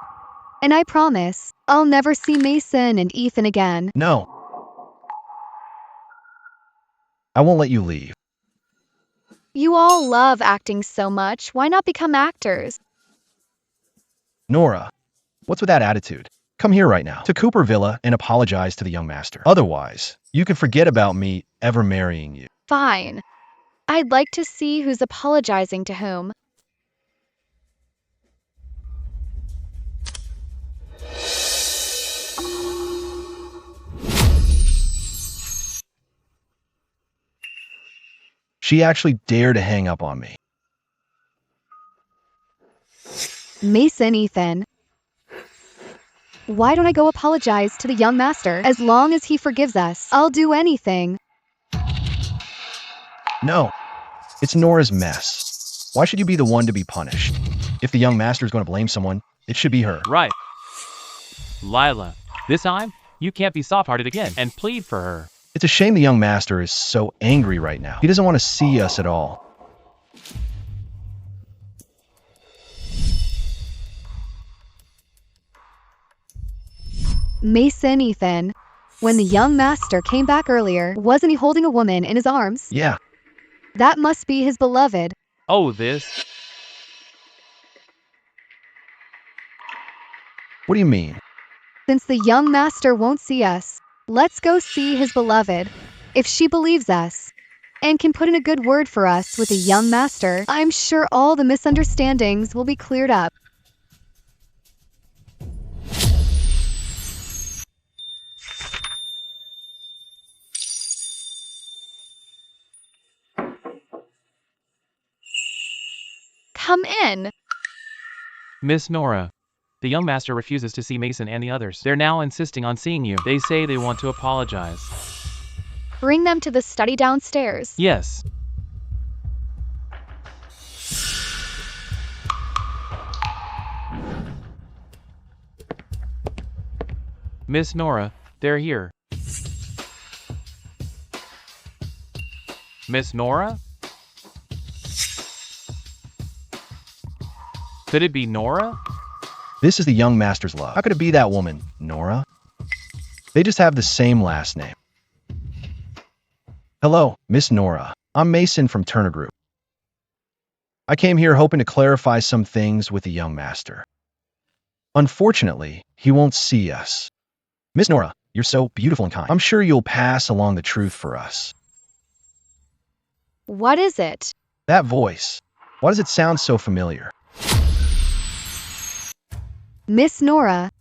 And I promise, I'll never see Mason and Ethan again. No. I won't let you leave. You all love acting so much. Why not become actors? Nora, what's with that attitude? Come here right now to Cooper Villa and apologize to the young master. Otherwise, you can forget about me ever marrying you. Fine. I'd like to see who's apologizing to whom. She actually dared to hang up on me. Mason, Ethan. Why don't I go apologize to the young master? As long as he forgives us, I'll do anything. No, it's Nora's mess. Why should you be the one to be punished? If the young master is going to blame someone, it should be her. Right. Lila, this time, you can't be soft-hearted again and plead for her. It's a shame the young master is so angry right now. He doesn't want to see us at all. Mason, Ethan. When the young master came back earlier, wasn't he holding a woman in his arms? Yeah. That must be his beloved. Oh, this? What do you mean? Since the young master won't see us, let's go see his beloved. If she believes us and can put in a good word for us with the young master, I'm sure all the misunderstandings will be cleared up. Come in. Miss Nora, the young master refuses to see Mason and the others. They're now insisting on seeing you. They say they want to apologize. Bring them to the study downstairs. Yes. Miss Nora, they're here. Miss Nora? Could it be Nora? This is the young master's love. How could it be that woman, Nora? They just have the same last name. Hello, Miss Nora. I'm Mason from Turner Group. I came here hoping to clarify some things with the young master. Unfortunately, he won't see us. Miss Nora, You're so beautiful and kind. I'm sure you'll pass along the truth for us. What is it? That voice. Why does it sound so familiar? Miss Nora,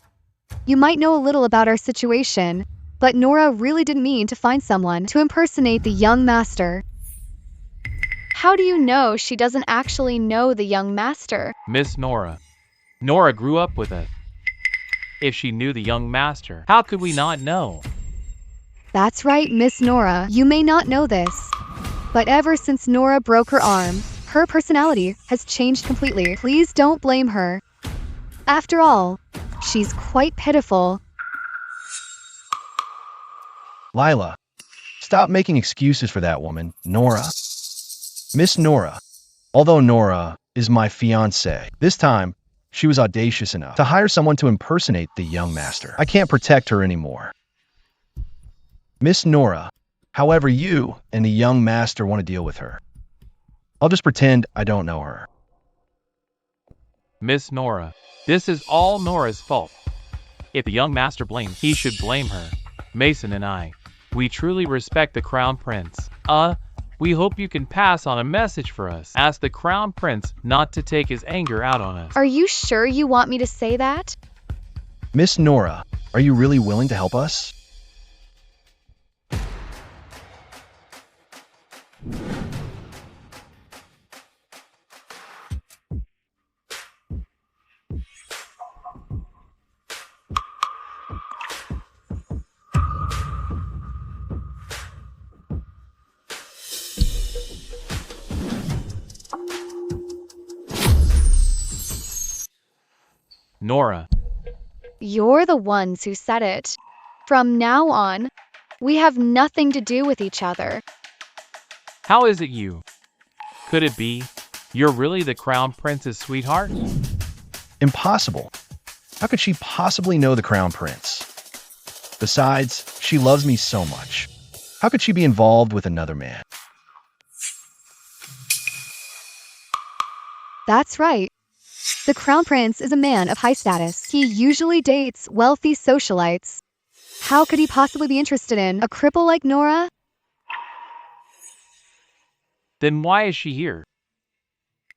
you might know a little about our situation, but Nora really didn't mean to find someone to impersonate the young master. How do you know she doesn't actually know the young master? Miss Nora. Nora grew up with us. If she knew the young master, how could we not know? That's right, Miss Nora. You may not know this, but ever since Nora broke her arm, her personality has changed completely. Please don't blame her. After all, she's quite pitiful. Lila, stop making excuses for that woman, Nora. Miss Nora. Although Nora is my fiancée, this time she was audacious enough to hire someone to impersonate the young master. I can't protect her anymore. Miss Nora, however you and the young master want to deal with her, I'll just pretend I don't know her. Miss Nora, this is all Nora's fault. If the young master blames, he should blame her. Mason and I, we truly respect the Crown Prince. We hope you can pass on a message for us. Ask the Crown Prince not to take his anger out on us. Are you sure you want me to say that? Miss Nora, are you really willing to help us? Nora. You're the ones who said it. From now on, we have nothing to do with each other. How is it you? Could it be you're really the Crown Prince's sweetheart? Impossible. How could she possibly know the Crown Prince? Besides, she loves me so much. How could she be involved with another man? That's right. The Crown Prince is a man of high status. He usually dates wealthy socialites. How could he possibly be interested in a cripple like Nora? Then why is she here?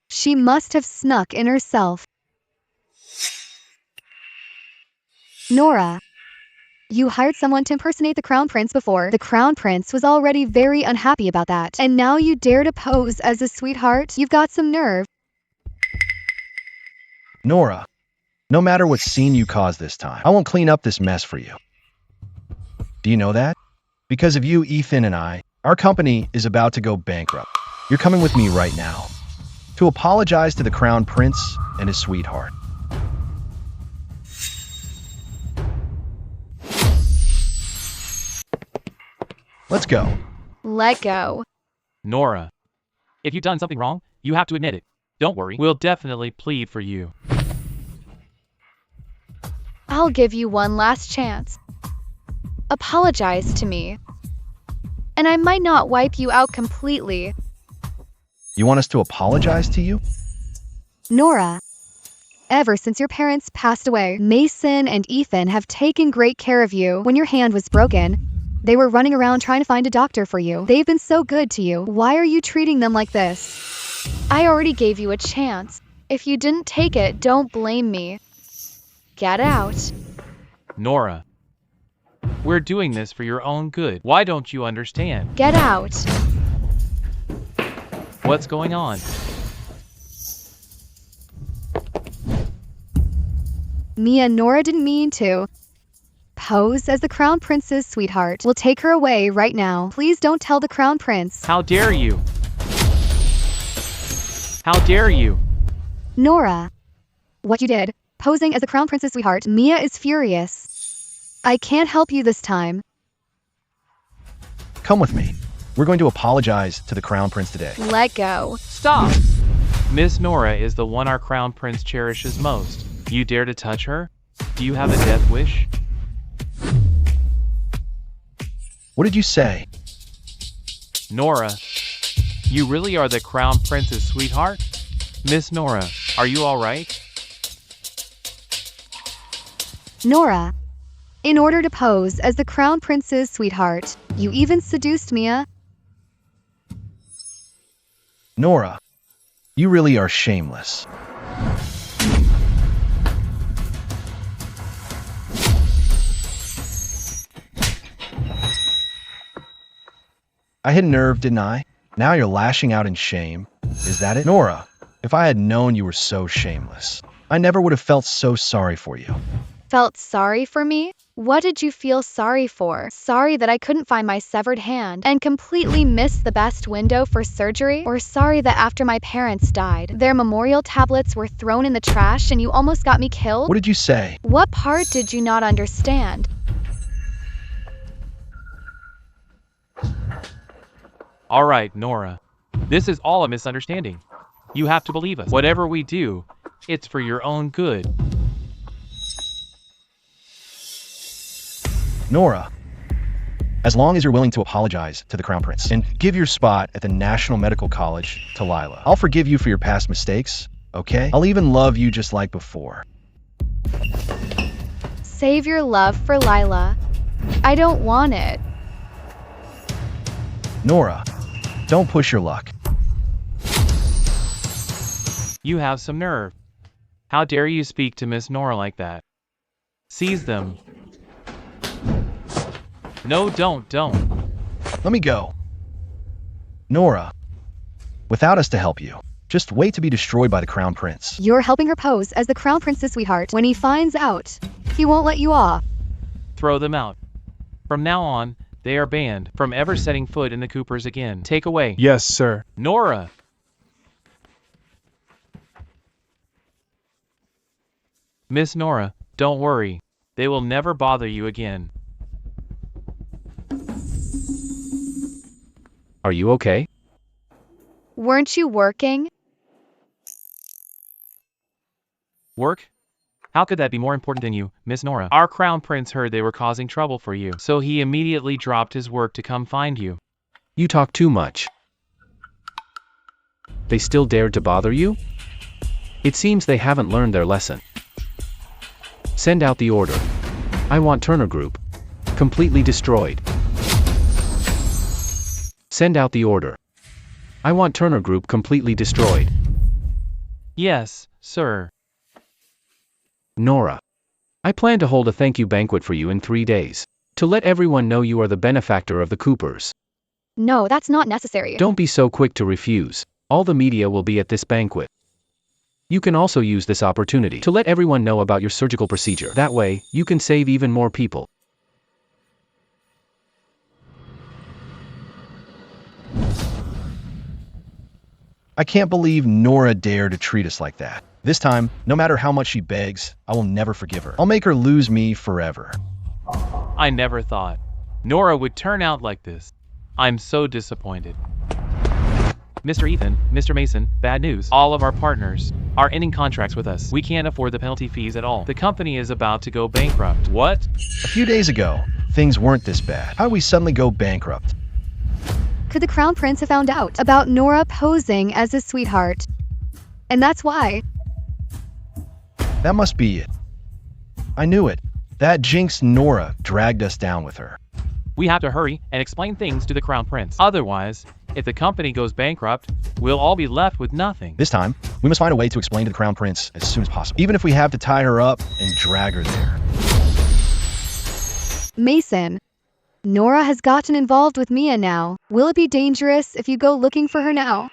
She must have snuck in herself. Nora, you hired someone to impersonate the Crown Prince before. The Crown Prince was already very unhappy about that. And now you dare to pose as a sweetheart? You've got some nerve. Nora, no matter what scene you cause this time, I won't clean up this mess for you. Do you know that? Because of you, Ethan and I, our company is about to go bankrupt. You're coming with me right now to apologize to the Crown Prince and his sweetheart. Let's go. Let go. Nora, if you've done something wrong, you have to admit it. Don't worry, we'll definitely plead for you. I'll give you one last chance. Apologize to me. And I might not wipe you out completely. You want us to apologize to you? Nora, ever since your parents passed away, Mason and Ethan have taken great care of you. When your hand was broken, they were running around trying to find a doctor for you. They've been so good to you. Why are you treating them like this? I already gave you a chance. If you didn't take it, don't blame me. Get out. Nora, we're doing this for your own good. Why don't you understand? Get out. What's going on? Mia, Nora didn't mean to pose as the Crown Prince's sweetheart. We'll take her away right now. Please don't tell the Crown Prince. How dare you? How dare you? Nora, what you did, posing as the Crown Prince's sweetheart. Mia is furious. I can't help you this time. Come with me. We're going to apologize to the Crown Prince today. Let go. Stop! Miss Nora is the one our Crown Prince cherishes most. You dare to touch her? Do you have a death wish? What did you say? Nora, you really are the Crown Prince's sweetheart? Miss Nora, are you all right? Nora, in order to pose as the Crown Prince's sweetheart. You even seduced Mia. Nora, you really are shameless. I hit a nerve, didn't I? Now you're lashing out in shame. Is that it? Nora, if I had known you were so shameless, I never would have felt so sorry for you. Felt sorry for me? What did you feel sorry for? Sorry that I couldn't find my severed hand and completely missed the best window for surgery? Or sorry that after my parents died, their memorial tablets were thrown in the trash and you almost got me killed? What did you say? What part did you not understand? All right, Nora. This is all a misunderstanding. You have to believe us. Whatever we do, it's for your own good. Nora, as long as you're willing to apologize to the Crown Prince and give your spot at the National Medical College to Lila, I'll forgive you for your past mistakes, okay? I'll even love you just like before. Save your love for Lila. I don't want it. Nora, don't push your luck. You have some nerve. How dare you speak to Miss Nora like that? Seize them. No, don't. Let me go. Nora, without us to help you, just wait to be destroyed by the Crown Prince. You're helping her pose as the Crown Prince's sweetheart. When he finds out, he won't let you off. Throw them out. From now on, they are banned from ever setting foot in the Coopers again. Take away. Yes, sir. Nora! Miss Nora, don't worry. They will never bother you again. Are you okay? Weren't you working? Work? How could that be more important than you, Miss Nora? Our Crown Prince heard they were causing trouble for you, so he immediately dropped his work to come find you. You talk too much. They still dared to bother you? It seems they haven't learned their lesson. Send out the order. I want Turner Group completely destroyed. Send out the order. I want Turner Group completely destroyed. Yes, sir. Nora, I plan to hold a thank you banquet for you in 3 days, to let everyone know you are the benefactor of the Coopers. No, that's not necessary. Don't be so quick to refuse. All the media will be at this banquet. You can also use this opportunity to let everyone know about your surgical procedure. That way, you can save even more people. I can't believe Nora dared to treat us like that. This time, no matter how much she begs, I will never forgive her. I'll make her lose me forever. I never thought Nora would turn out like this. I'm so disappointed. Mr. Ethan, Mr. Mason, bad news. All of our partners are ending contracts with us. We can't afford the penalty fees at all. The company is about to go bankrupt. What? A few days ago, things weren't this bad. How did we suddenly go bankrupt? Could the Crown Prince have found out about Nora posing as his sweetheart? And that's why. That must be it. I knew it. That jinx Nora dragged us down with her. We have to hurry and explain things to the Crown Prince. Otherwise, if the company goes bankrupt, we'll all be left with nothing. This time, we must find a way to explain to the Crown Prince as soon as possible, even if we have to tie her up and drag her there. Mason, Nora has gotten involved with Mia now. Will it be dangerous if you go looking for her now?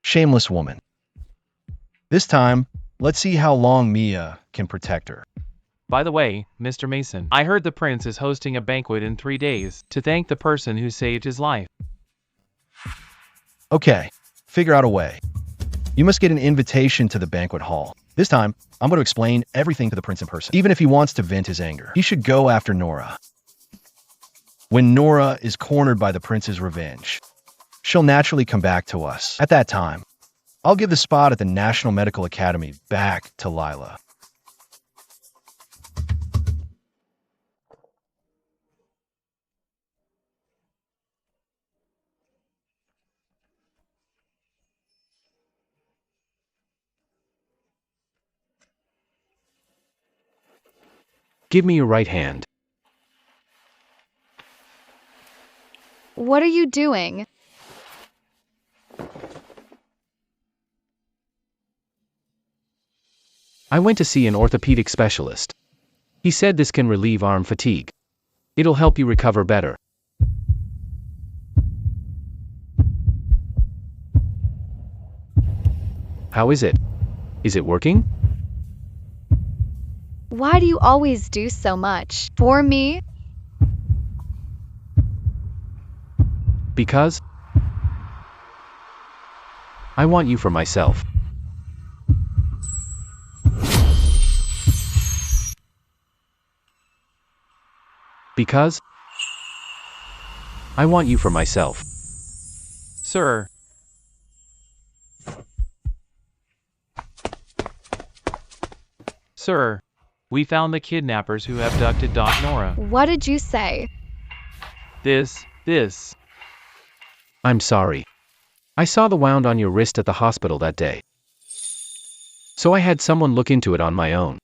Shameless woman. This time, let's see how long Mia can protect her. By the way, Mr. Mason, I heard the prince is hosting a banquet in 3 days to thank the person who saved his life. Okay, figure out a way. You must get an invitation to the banquet hall. This time, I'm going to explain everything to the prince in person. Even if he wants to vent his anger, he should go after Nora. When Nora is cornered by the prince's revenge, she'll naturally come back to us. At that time, I'll give the spot at the National Medical Academy back to Lila. Give me your right hand. What are you doing? I went to see an orthopedic specialist. He said this can relieve arm fatigue. It'll help you recover better. How is it? Is it working? Why do you always do so much for me? Because I want you for myself. Because I want you for myself. Sir. Sir, we found the kidnappers who abducted Doc Nora. What did you say? This. I'm sorry. I saw the wound on your wrist at the hospital that day. So I had someone look into it on my own.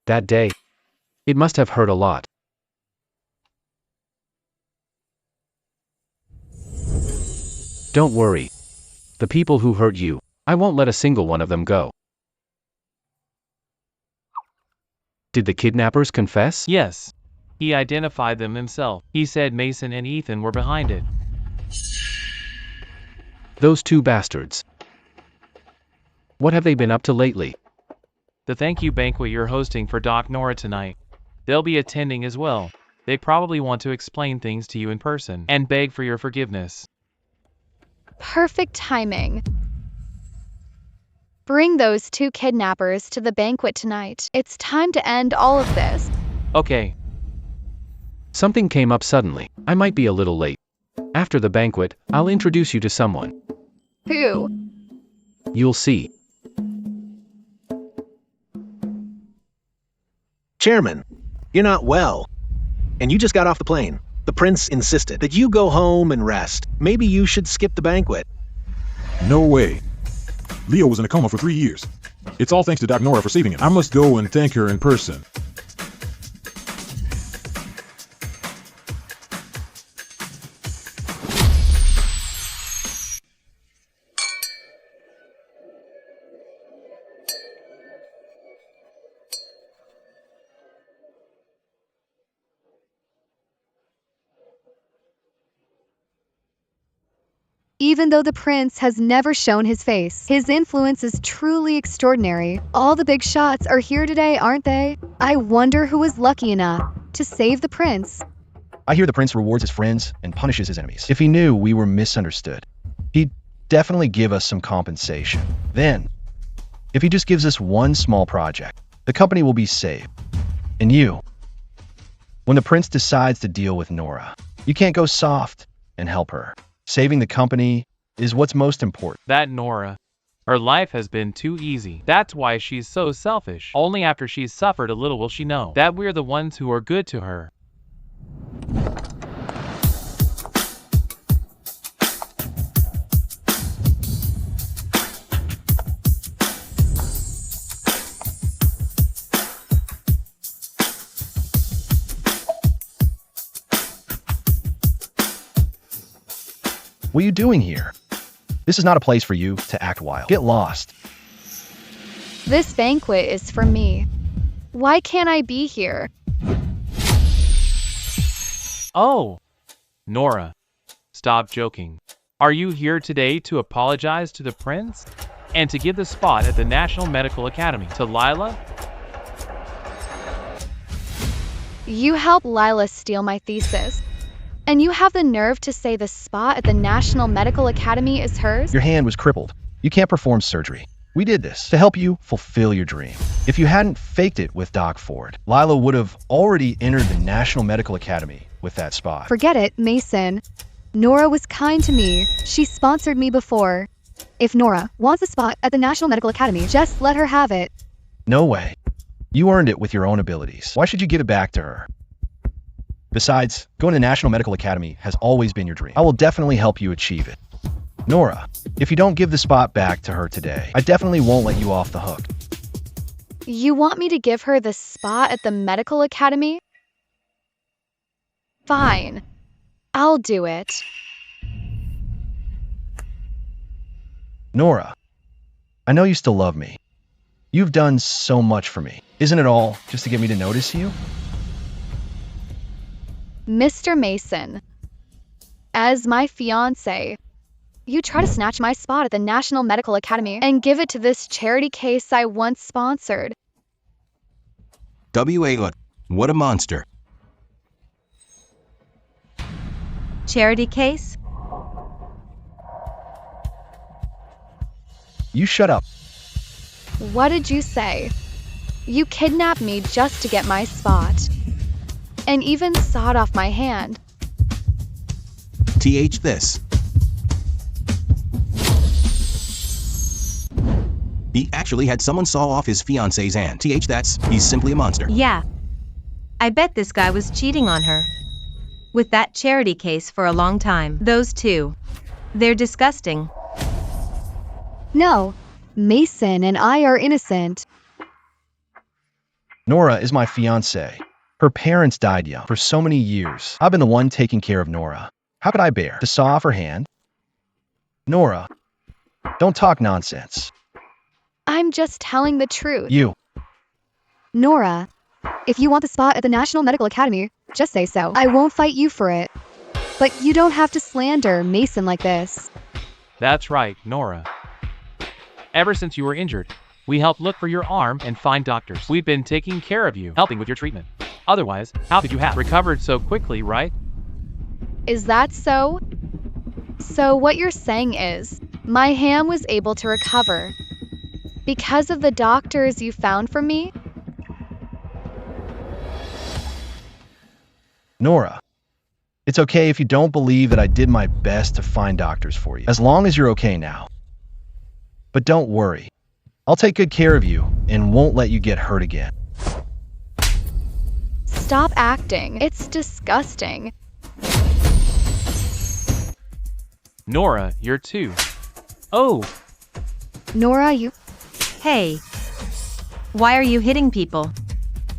That day, it must have hurt a lot. Don't worry. The people who hurt you, I won't let a single one of them go. Did the kidnappers confess? Yes. He identified them himself. He said Mason and Ethan were behind it. Those two bastards. What have they been up to lately? The thank you banquet you're hosting for Doc Nora tonight. They'll be attending as well. They probably want to explain things to you in person and beg for your forgiveness. Perfect timing. Bring those two kidnappers to the banquet tonight. It's time to end all of this. Okay. Something came up suddenly. I might be a little late. After the banquet, I'll introduce you to someone. Who? You'll see. Chairman, you're not well. And you just got off the plane. The prince insisted that you go home and rest. Maybe you should skip the banquet. No way. Leo was in a coma for 3 years. It's all thanks to Doc Nora for saving him. I must go and thank her in person. Even though the prince has never shown his face, his influence is truly extraordinary. All the big shots are here today, aren't they? I wonder who was lucky enough to save the prince. I hear the prince rewards his friends and punishes his enemies. If he knew we were misunderstood, he'd definitely give us some compensation. Then, if he just gives us one small project, the company will be saved. And you, when the prince decides to deal with Nora, you can't go soft and help her. Saving the company is what's most important. That Nora. Her life has been too easy. That's why she's so selfish. Only after she's suffered a little will she know that we're the ones who are good to her. What are you doing here? This is not a place for you to act wild. Get lost. This banquet is for me. Why can't I be here? Oh! Nora, stop joking. Are you here today to apologize to the prince? And to give the spot at the National Medical Academy to Lila? You helped Lila steal my thesis. And you have the nerve to say the spot at the National Medical Academy is hers? Your hand was crippled. You can't perform surgery. We did this to help you fulfill your dream. If you hadn't faked it with Doc Ford, Lila would have already entered the National Medical Academy with that spot. Forget it, Mason. Nora was kind to me. She sponsored me before. If Nora wants a spot at the National Medical Academy, just let her have it. No way. You earned it with your own abilities. Why should you give it back to her? Besides, going to the National Medical Academy has always been your dream. I will definitely help you achieve it. Nora, if you don't give the spot back to her today, I definitely won't let you off the hook. You want me to give her the spot at the medical academy? Fine. I'll do it. Nora, I know you still love me. You've done so much for me. Isn't it all just to get me to notice you? Mr. Mason, as my fiancé, you try to snatch my spot at the National Medical Academy and give it to this charity case I once sponsored. W.A. What a monster. Charity case? You shut up. What did you say? You kidnapped me just to get my spot. And even sawed off my hand. TH this. He actually had someone saw off his fiancé's hand. TH that's, he's simply a monster. Yeah. I bet this guy was cheating on her. With that charity case for a long time. Those two. They're disgusting. No, Mason and I are innocent. Nora is my fiancée. Her parents died young for so many years. I've been the one taking care of Nora. How could I bear to saw off her hand? Nora, don't talk nonsense. I'm just telling the truth. You. Nora, if you want the spot at the National Medical Academy, just say so. I won't fight you for it. But you don't have to slander Mason like this. That's right, Nora. Ever since you were injured, we helped look for your arm and find doctors. We've been taking care of you, helping with your treatment. Otherwise, how could you have recovered so quickly, right? Is that so? So what you're saying is, my hand was able to recover because of the doctors you found for me? Nora, it's okay if you don't believe that I did my best to find doctors for you, as long as you're okay now. But don't worry. I'll take good care of you and won't let you get hurt again. Stop acting. It's disgusting. Nora, you're too. Oh! Nora, you... Hey. Why are you hitting people?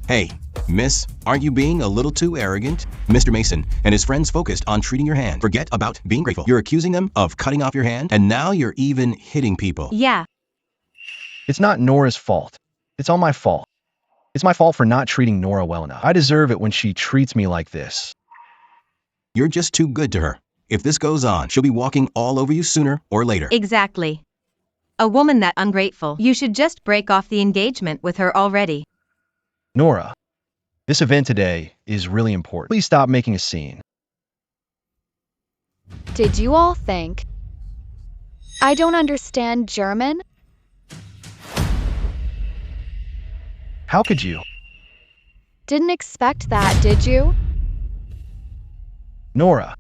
Hey, miss, aren't you being a little too arrogant? Mr. Mason and his friends focused on treating your hand. Forget about being grateful. You're accusing them of cutting off your hand, and now you're even hitting people. Yeah. It's not Nora's fault. It's all my fault. It's my fault for not treating Nora well enough. I deserve it when she treats me like this. You're just too good to her. If this goes on, she'll be walking all over you sooner or later. Exactly. A woman that ungrateful. You should just break off the engagement with her already. Nora, this event today is really important. Please stop making a scene. Did you all think I don't understand German? How could you? Didn't expect that, did you? Nora,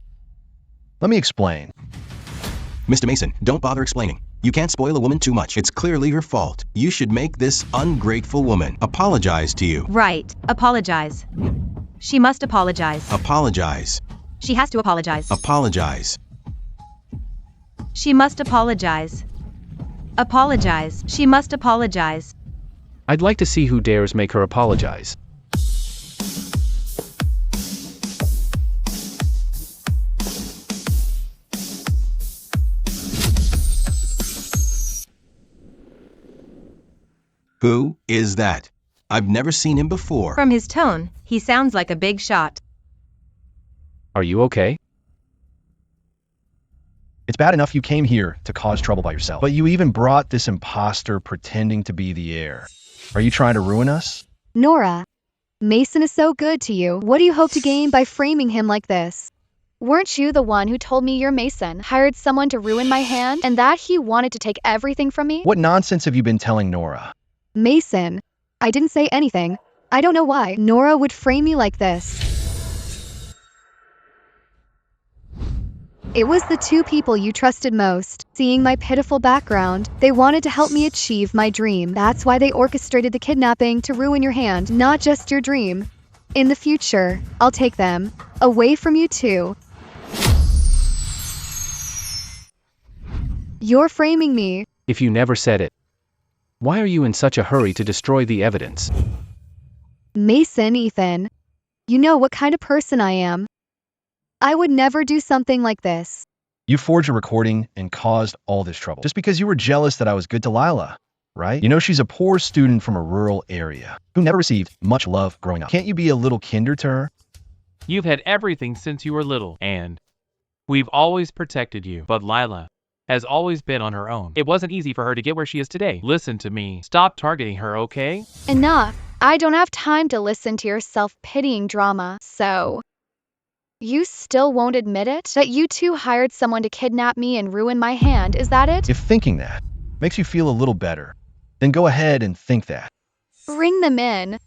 let me explain. Mr. Mason, don't bother explaining. You can't spoil a woman too much. It's clearly her fault. You should make this ungrateful woman apologize to you. Right. Apologize. She must apologize. Apologize. She has to apologize. Apologize. She must apologize. Apologize. She must apologize. I'd like to see who dares make her apologize. Who is that? I've never seen him before. From his tone, he sounds like a big shot. Are you okay? It's bad enough you came here to cause trouble by yourself, but you even brought this imposter pretending to be the heir. Are you trying to ruin us? Nora, Mason is so good to you. What do you hope to gain by framing him like this? Weren't you the one who told me your Mason hired someone to ruin my hand and that he wanted to take everything from me? What nonsense have you been telling Nora? Mason, I didn't say anything. I don't know why Nora would frame me like this. It was the two people you trusted most. Seeing my pitiful background, they wanted to help me achieve my dream. That's why they orchestrated the kidnapping to ruin your hand, not just your dream. In the future, I'll take them away from you too. You're framing me. If you never said it. Why are you in such a hurry to destroy the evidence? Mason, Ethan. You know what kind of person I am. I would never do something like this. You forged a recording and caused all this trouble just because you were jealous that I was good to Lila, right? You know she's a poor student from a rural area who never received much love growing up. Can't you be a little kinder to her? You've had everything since you were little, and we've always protected you. But Lila has always been on her own. It wasn't easy for her to get where she is today. Listen to me. Stop targeting her, okay? Enough. I don't have time to listen to your self-pitying drama, so... You still won't admit it? That you two hired someone to kidnap me and ruin my hand, is that it? If thinking that makes you feel a little better, then go ahead and think that. Bring them in.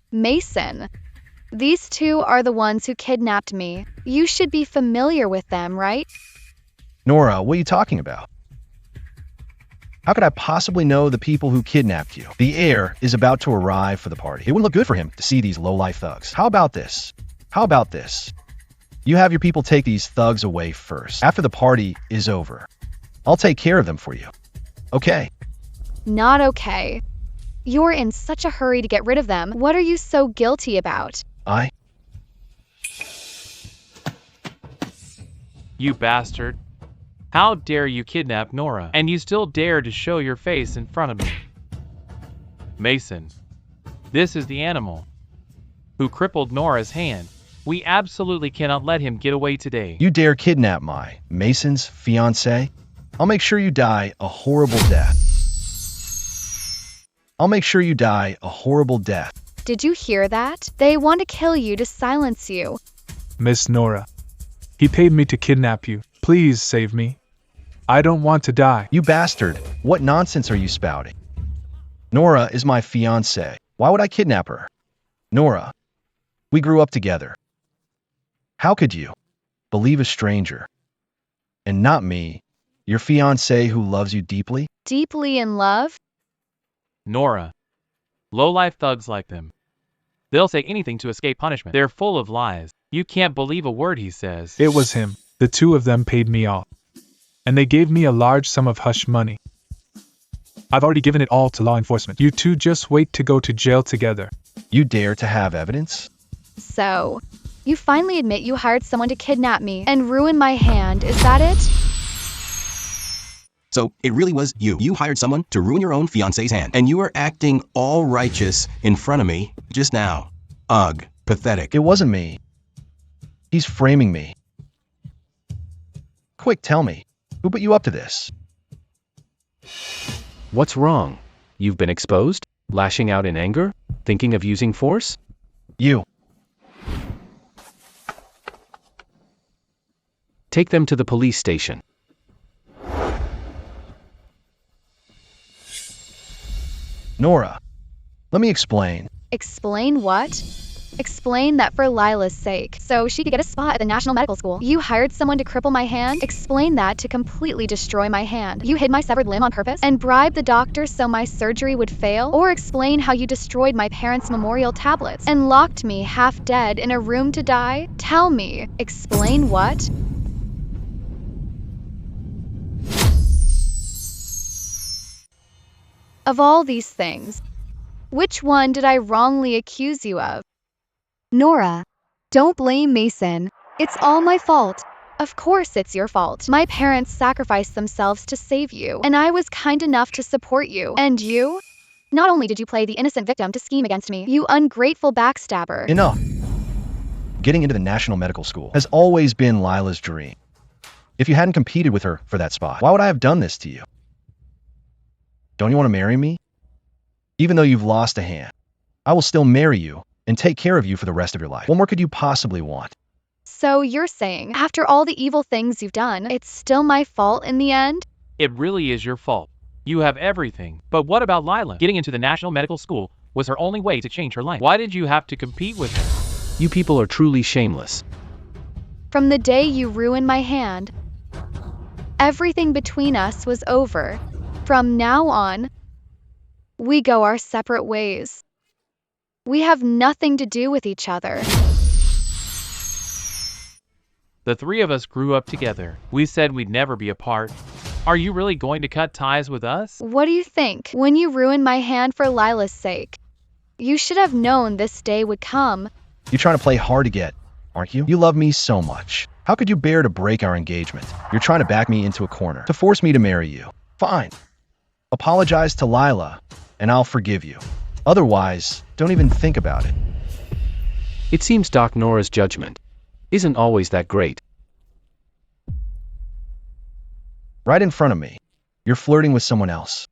Mason. These two are the ones who kidnapped me. You should be familiar with them, right? Nora, what are you talking about? How could I possibly know the people who kidnapped you? The heir is about to arrive for the party. It wouldn't look good for him to see these low-life thugs. How about this? How about this? You have your people take these thugs away first. After the party is over, I'll take care of them for you. Okay? Not okay. You're in such a hurry to get rid of them. What are you so guilty about? You bastard. How dare you kidnap Nora, and you still dare to show your face in front of me? Mason, this is the animal who crippled Nora's hand. We absolutely cannot let him get away today. You dare kidnap Mason's fiancée? I'll make sure you die a horrible death. I'll make sure you die a horrible death. Did you hear that? They want to kill you to silence you. Miss Nora, he paid me to kidnap you. Please save me. I don't want to die. You bastard. What nonsense are you spouting? Nora is my fiancée. Why would I kidnap her? Nora, we grew up together. How could you believe a stranger? And not me, your fiancé who loves you deeply? Deeply in love? Nora, low-life thugs like them. They'll say anything to escape punishment. They're full of lies. You can't believe a word he says. It was him. The two of them paid me off. And they gave me a large sum of hush money. I've already given it all to law enforcement. You two just wait to go to jail together. You dare to have evidence? So, you finally admit you hired someone to kidnap me and ruin my hand, is that it? So, it really was you. You hired someone to ruin your own fiancé's hand. And you were acting all righteous in front of me just now. Ugh, pathetic. It wasn't me. He's framing me. Quick, tell me. Who put you up to this? What's wrong? You've been exposed? Lashing out in anger? Thinking of using force? You. Take them to the police station. Nora, let me explain. Explain what? Explain that for Lila's sake, so she could get a spot at the National Medical School. You hired someone to cripple my hand? Explain that to completely destroy my hand. You hid my severed limb on purpose and bribed the doctor so my surgery would fail? Or explain how you destroyed my parents' memorial tablets and locked me half dead in a room to die? Tell me. Explain what? Of all these things, which one did I wrongly accuse you of? Nora, don't blame Mason. It's all my fault. Of course it's your fault. My parents sacrificed themselves to save you, and I was kind enough to support you. And you? Not only did you play the innocent victim to scheme against me, you ungrateful backstabber. Enough. Getting into the National Medical School has always been Lila's dream. If you hadn't competed with her for that spot, why would I have done this to you? Don't you want to marry me? Even though you've lost a hand, I will still marry you and take care of you for the rest of your life. What more could you possibly want? So you're saying, after all the evil things you've done, it's still my fault in the end? It really is your fault. You have everything. But what about Lila? Getting into the National Medical School was her only way to change her life. Why did you have to compete with her? You people are truly shameless. From the day you ruined my hand, everything between us was over. From now on, we go our separate ways. We have nothing to do with each other. The three of us grew up together. We said we'd never be apart. Are you really going to cut ties with us? What do you think when you ruined my hand for Lila's sake? You should have known this day would come. You're trying to play hard to get, aren't you? You love me so much. How could you bear to break our engagement? You're trying to back me into a corner, to force me to marry you. Fine. Apologize to Lila, and I'll forgive you. Otherwise, don't even think about it. It seems Doc Nora's judgment isn't always that great. Right in front of me, you're flirting with someone else.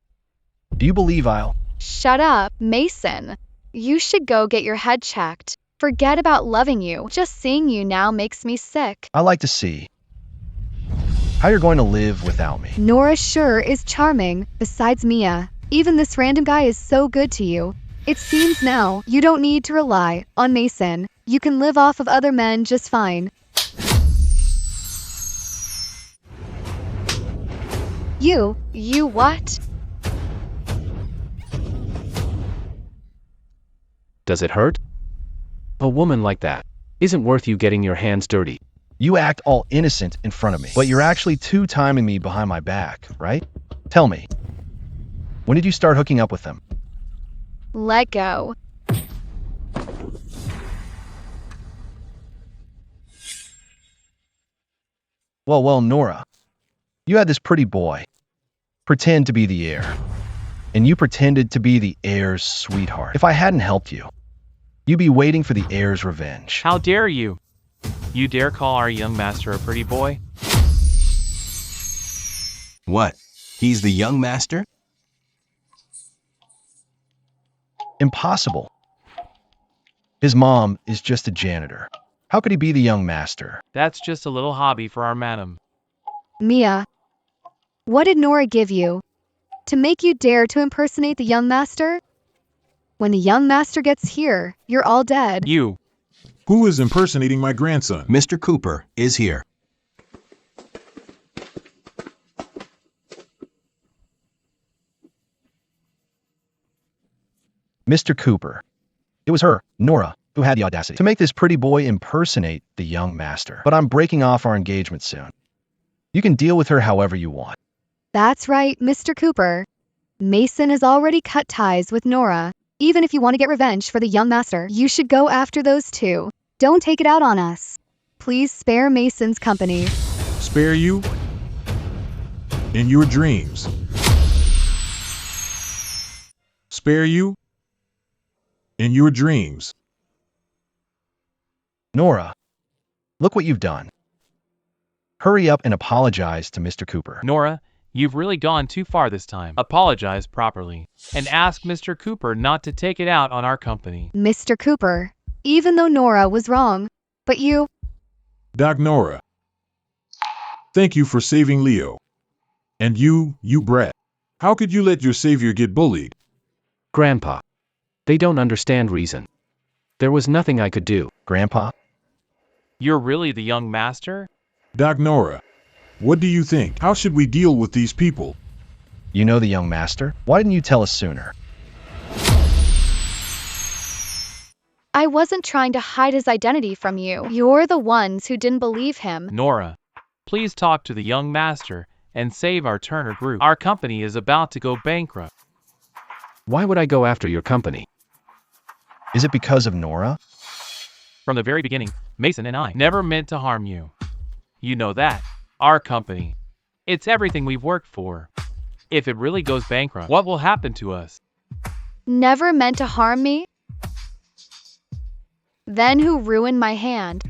Do you believe I'll... Shut up, Mason. You should go get your head checked. Forget about loving you. Just seeing you now makes me sick. I like to see how you're going to live without me. Nora sure is charming. Besides Mia, even this random guy is so good to you. It seems now you don't need to rely on Mason. You can live off of other men just fine. You what? Does it hurt? A woman like that isn't worth you getting your hands dirty. You act all innocent in front of me, but you're actually two-timing me behind my back, right? Tell me, when did you start hooking up with them? Let go. Well, Nora, you had this pretty boy pretend to be the heir, and you pretended to be the heir's sweetheart. If I hadn't helped you, you'd be waiting for the heir's revenge. How dare you? You dare call our young master a pretty boy? What? He's the young master? Impossible. His mom is just a janitor. How could he be the young master? That's just a little hobby for our madam. Mia, what did Nora give you to make you dare to impersonate the young master? When the young master gets here, you're all dead. You. Who is impersonating my grandson? Mr. Cooper is here. Mr. Cooper. It was her, Nora, who had the audacity to make this pretty boy impersonate the young master. But I'm breaking off our engagement soon. You can deal with her however you want. That's right, Mr. Cooper. Mason has already cut ties with Nora. Even if you want to get revenge for the young master, you should go after those two. Don't take it out on us. Please spare Mason's company. Spare you? In your dreams. Spare you? In your dreams. Nora, look what you've done. Hurry up and apologize to Mr. Cooper. Nora, you've really gone too far this time. Apologize properly, and ask Mr. Cooper not to take it out on our company. Mr. Cooper, even though Nora was wrong, but you... Doc Nora. Thank you for saving Leo. And you brat. How could you let your savior get bullied? Grandpa. They don't understand reason. There was nothing I could do. Grandpa? You're really the young master? Doc Nora, what do you think? How should we deal with these people? You know the young master? Why didn't you tell us sooner? I wasn't trying to hide his identity from you. You're the ones who didn't believe him. Nora, please talk to the young master and save our Turner Group. Our company is about to go bankrupt. Why would I go after your company? Is it because of Nora? From the very beginning, Mason and I never meant to harm you. You know that. Our company. It's everything we've worked for. If it really goes bankrupt, what will happen to us? Never meant to harm me? Then who ruined my hand?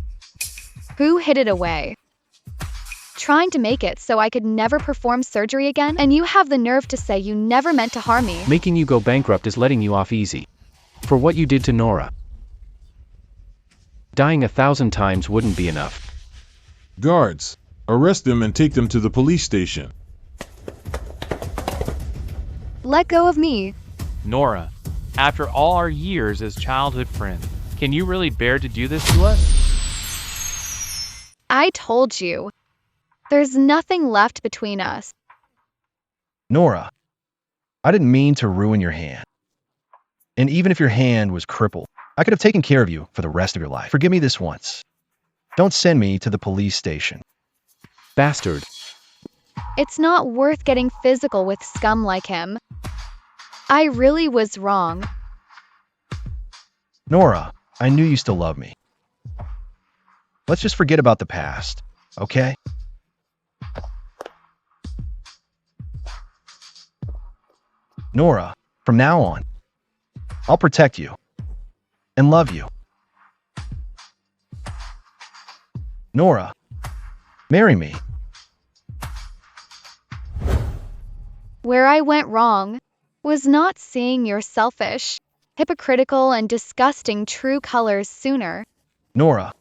Who hid it away? Trying to make it so I could never perform surgery again? And you have the nerve to say you never meant to harm me? Making you go bankrupt is letting you off easy. For what you did to Nora. Dying 1,000 times wouldn't be enough. Guards, arrest them and take them to the police station. Let go of me. Nora, after all our years as childhood friends, can you really bear to do this to us? I told you. There's nothing left between us. Nora, I didn't mean to ruin your hand. And even if your hand was crippled, I could have taken care of you for the rest of your life. Forgive me this once. Don't send me to the police station. Bastard. It's not worth getting physical with scum like him. I really was wrong. Nora, I knew you still love me. Let's just forget about the past, okay? Nora, from now on, I'll protect you and love you. Nora, marry me. Where I went wrong was not seeing your selfish, hypocritical, and disgusting true colors sooner. Nora,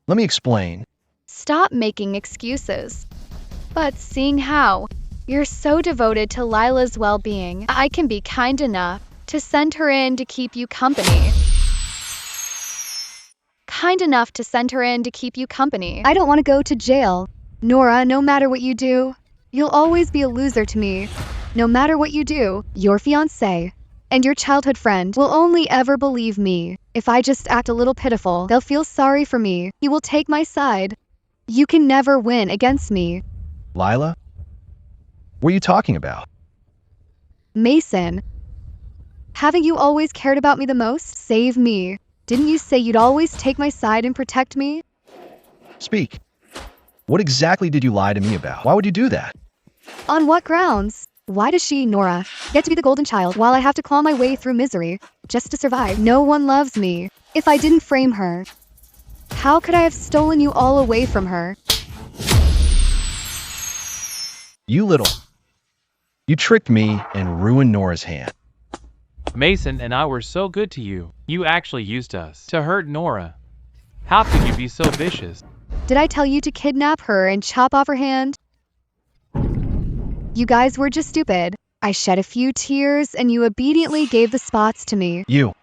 let me explain. Stop making excuses. But seeing how you're so devoted to Lila's well-being, I can be kind enough to send her in to keep you company. Kind enough to send her in to keep you company. I don't want to go to jail. Nora, no matter what you do, you'll always be a loser to me. No matter what you do, your fiancé and your childhood friend will only ever believe me. If I just act a little pitiful, they'll feel sorry for me. He will take my side. You can never win against me. Lila? What are you talking about? Mason, haven't you always cared about me the most? Save me. Didn't you say you'd always take my side and protect me? Speak. What exactly did you lie to me about? Why would you do that? On what grounds? Why does she, Nora, get to be the golden child while I have to claw my way through misery just to survive? No one loves me. If I didn't frame her, how could I have stolen you all away from her? You tricked me and ruined Nora's hand. Mason and I were so good to you. You actually used us to hurt Nora. How could you be so vicious? Did I tell you to kidnap her and chop off her hand? You guys were just stupid. I shed a few tears and you obediently gave the spots to me. You.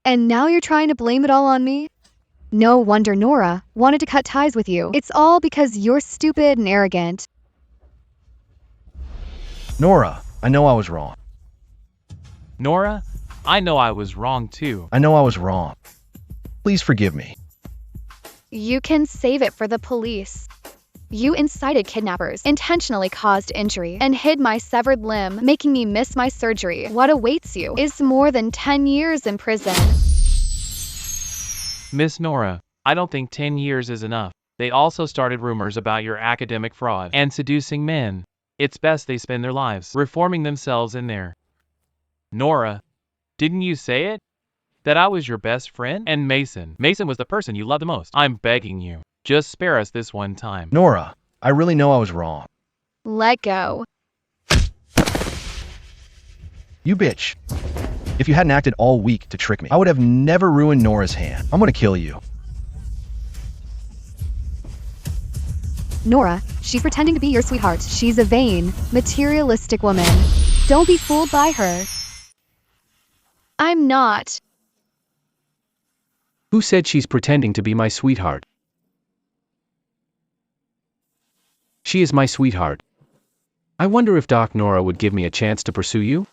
And now you're trying to blame it all on me? No wonder Nora wanted to cut ties with you. It's all because you're stupid and arrogant. Nora, I know I was wrong. Nora, I know I was wrong too. I know I was wrong. Please forgive me. You can save it for the police. You incited kidnappers, intentionally caused injury, and hid my severed limb, making me miss my surgery. What awaits you is more than 10 years in prison. Miss Nora, I don't think 10 years is enough. They also started rumors about your academic fraud and seducing men. It's best they spend their lives reforming themselves in there. Nora, didn't you say it? That I was your best friend? And Mason was the person you loved the most. I'm begging you, just spare us this one time. Nora, I really know I was wrong. Let go. You bitch. If you hadn't acted all week to trick me, I would have never ruined Nora's hand. I'm gonna kill you. Nora, she's pretending to be your sweetheart. She's a vain, materialistic woman. Don't be fooled by her. I'm not. Who said she's pretending to be my sweetheart? She is my sweetheart. I wonder if Doc Nora would give me a chance to pursue you?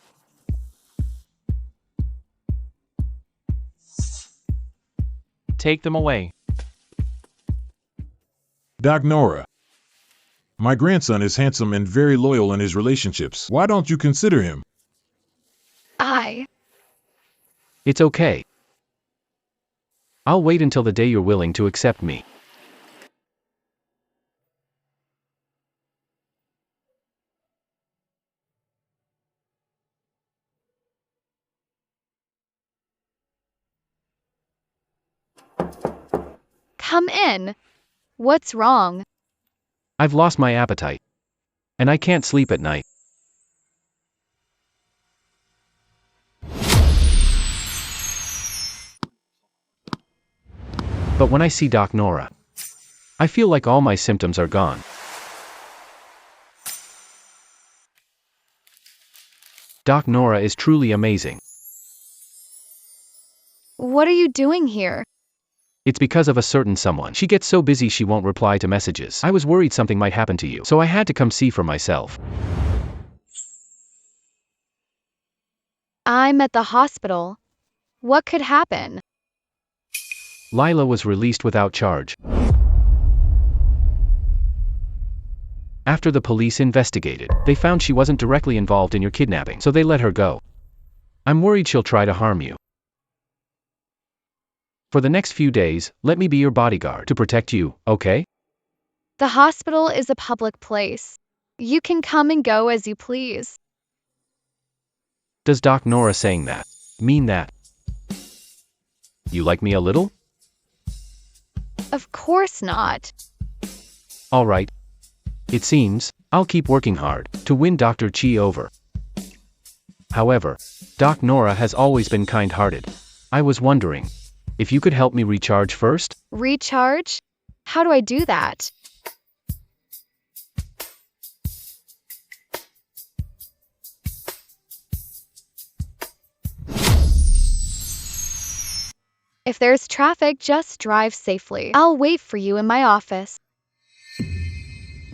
Take them away. Doc Nora, my grandson is handsome and very loyal in his relationships. Why don't you consider him? It's okay. I'll wait until the day you're willing to accept me. Come in. What's wrong? I've lost my appetite. And I can't sleep at night. But when I see Doc Nora, I feel like all my symptoms are gone. Doc Nora is truly amazing. What are you doing here? It's because of a certain someone. She gets so busy she won't reply to messages. I was worried something might happen to you, so I had to come see for myself. I'm at the hospital. What could happen? Lila was released without charge. After the police investigated, they found she wasn't directly involved in your kidnapping, so they let her go. I'm worried she'll try to harm you. For the next few days, let me be your bodyguard to protect you, okay? The hospital is a public place. You can come and go as you please. Does Doc Nora saying that mean that you like me a little? Of course not. All right. It seems I'll keep working hard to win Dr. Chi over. However, Doc Nora has always been kind-hearted. I was wondering if you could help me recharge first? Recharge? How do I do that? If there's traffic, just drive safely. I'll wait for you in my office.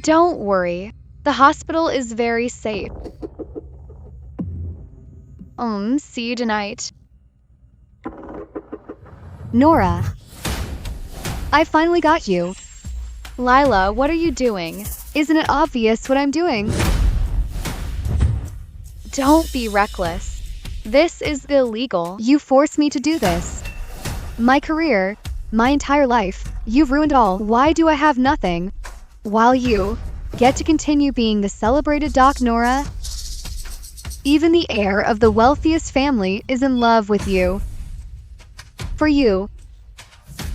Don't worry. The hospital is very safe. See you tonight. Nora. I finally got you. Lila, what are you doing? Isn't it obvious what I'm doing? Don't be reckless. This is illegal. You forced me to do this. My career, my entire life, you've ruined all. Why do I have nothing? While you get to continue being the celebrated Doc Nora? Even the heir of the wealthiest family is in love with you. For you,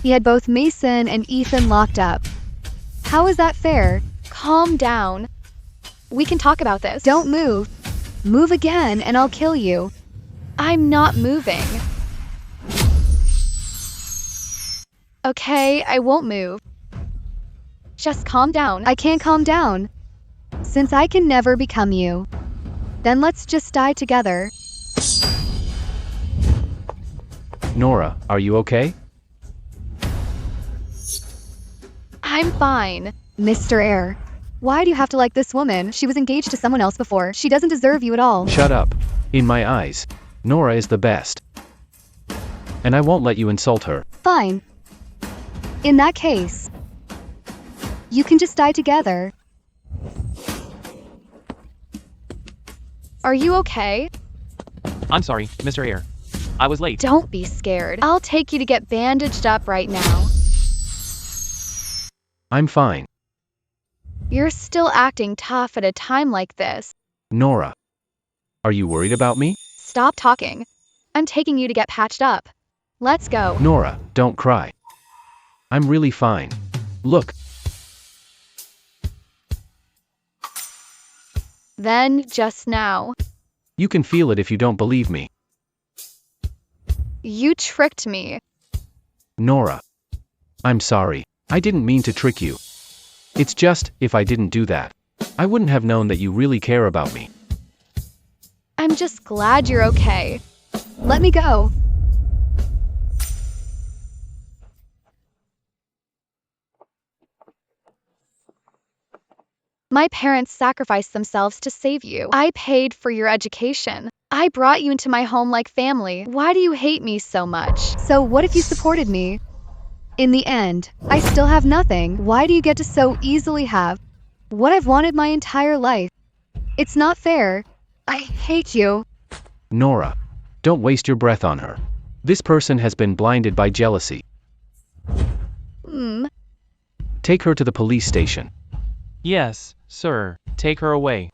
he had both Mason and Ethan locked up. How is that fair? Calm down. We can talk about this. Don't move. Move again and I'll kill you. I'm not moving. Okay, I won't move. Just calm down. I can't calm down. Since I can never become you, then let's just die together. Nora, are you okay? I'm fine. Mr. Heir, why do you have to like this woman? She was engaged to someone else before. She doesn't deserve you at all. Shut up. In my eyes, Nora is the best. And I won't let you insult her. Fine. In that case, you can just die together. Are you okay? I'm sorry, Mr. Heir. I was late. Don't be scared. I'll take you to get bandaged up right now. I'm fine. You're still acting tough at a time like this. Nora, are you worried about me? Stop talking. I'm taking you to get patched up. Let's go. Nora, don't cry. I'm really fine. Look. Then, just now. You can feel it if you don't believe me. You tricked me. Nora. I'm sorry. I didn't mean to trick you. It's just, if I didn't do that, I wouldn't have known that you really care about me. I'm just glad you're okay. Let me go. My parents sacrificed themselves to save you. I paid for your education. I brought you into my home like family. Why do you hate me so much? So what if you supported me? In the end, I still have nothing. Why do you get to so easily have what I've wanted my entire life? It's not fair. I hate you. Nora, don't waste your breath on her. This person has been blinded by jealousy. Take her to the police station. Yes, sir. Take her away.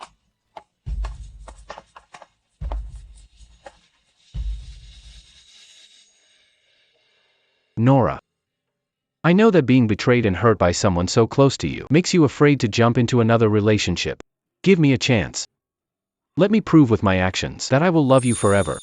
Nora. I know that being betrayed and hurt by someone so close to you makes you afraid to jump into another relationship. Give me a chance. Let me prove with my actions that I will love you forever.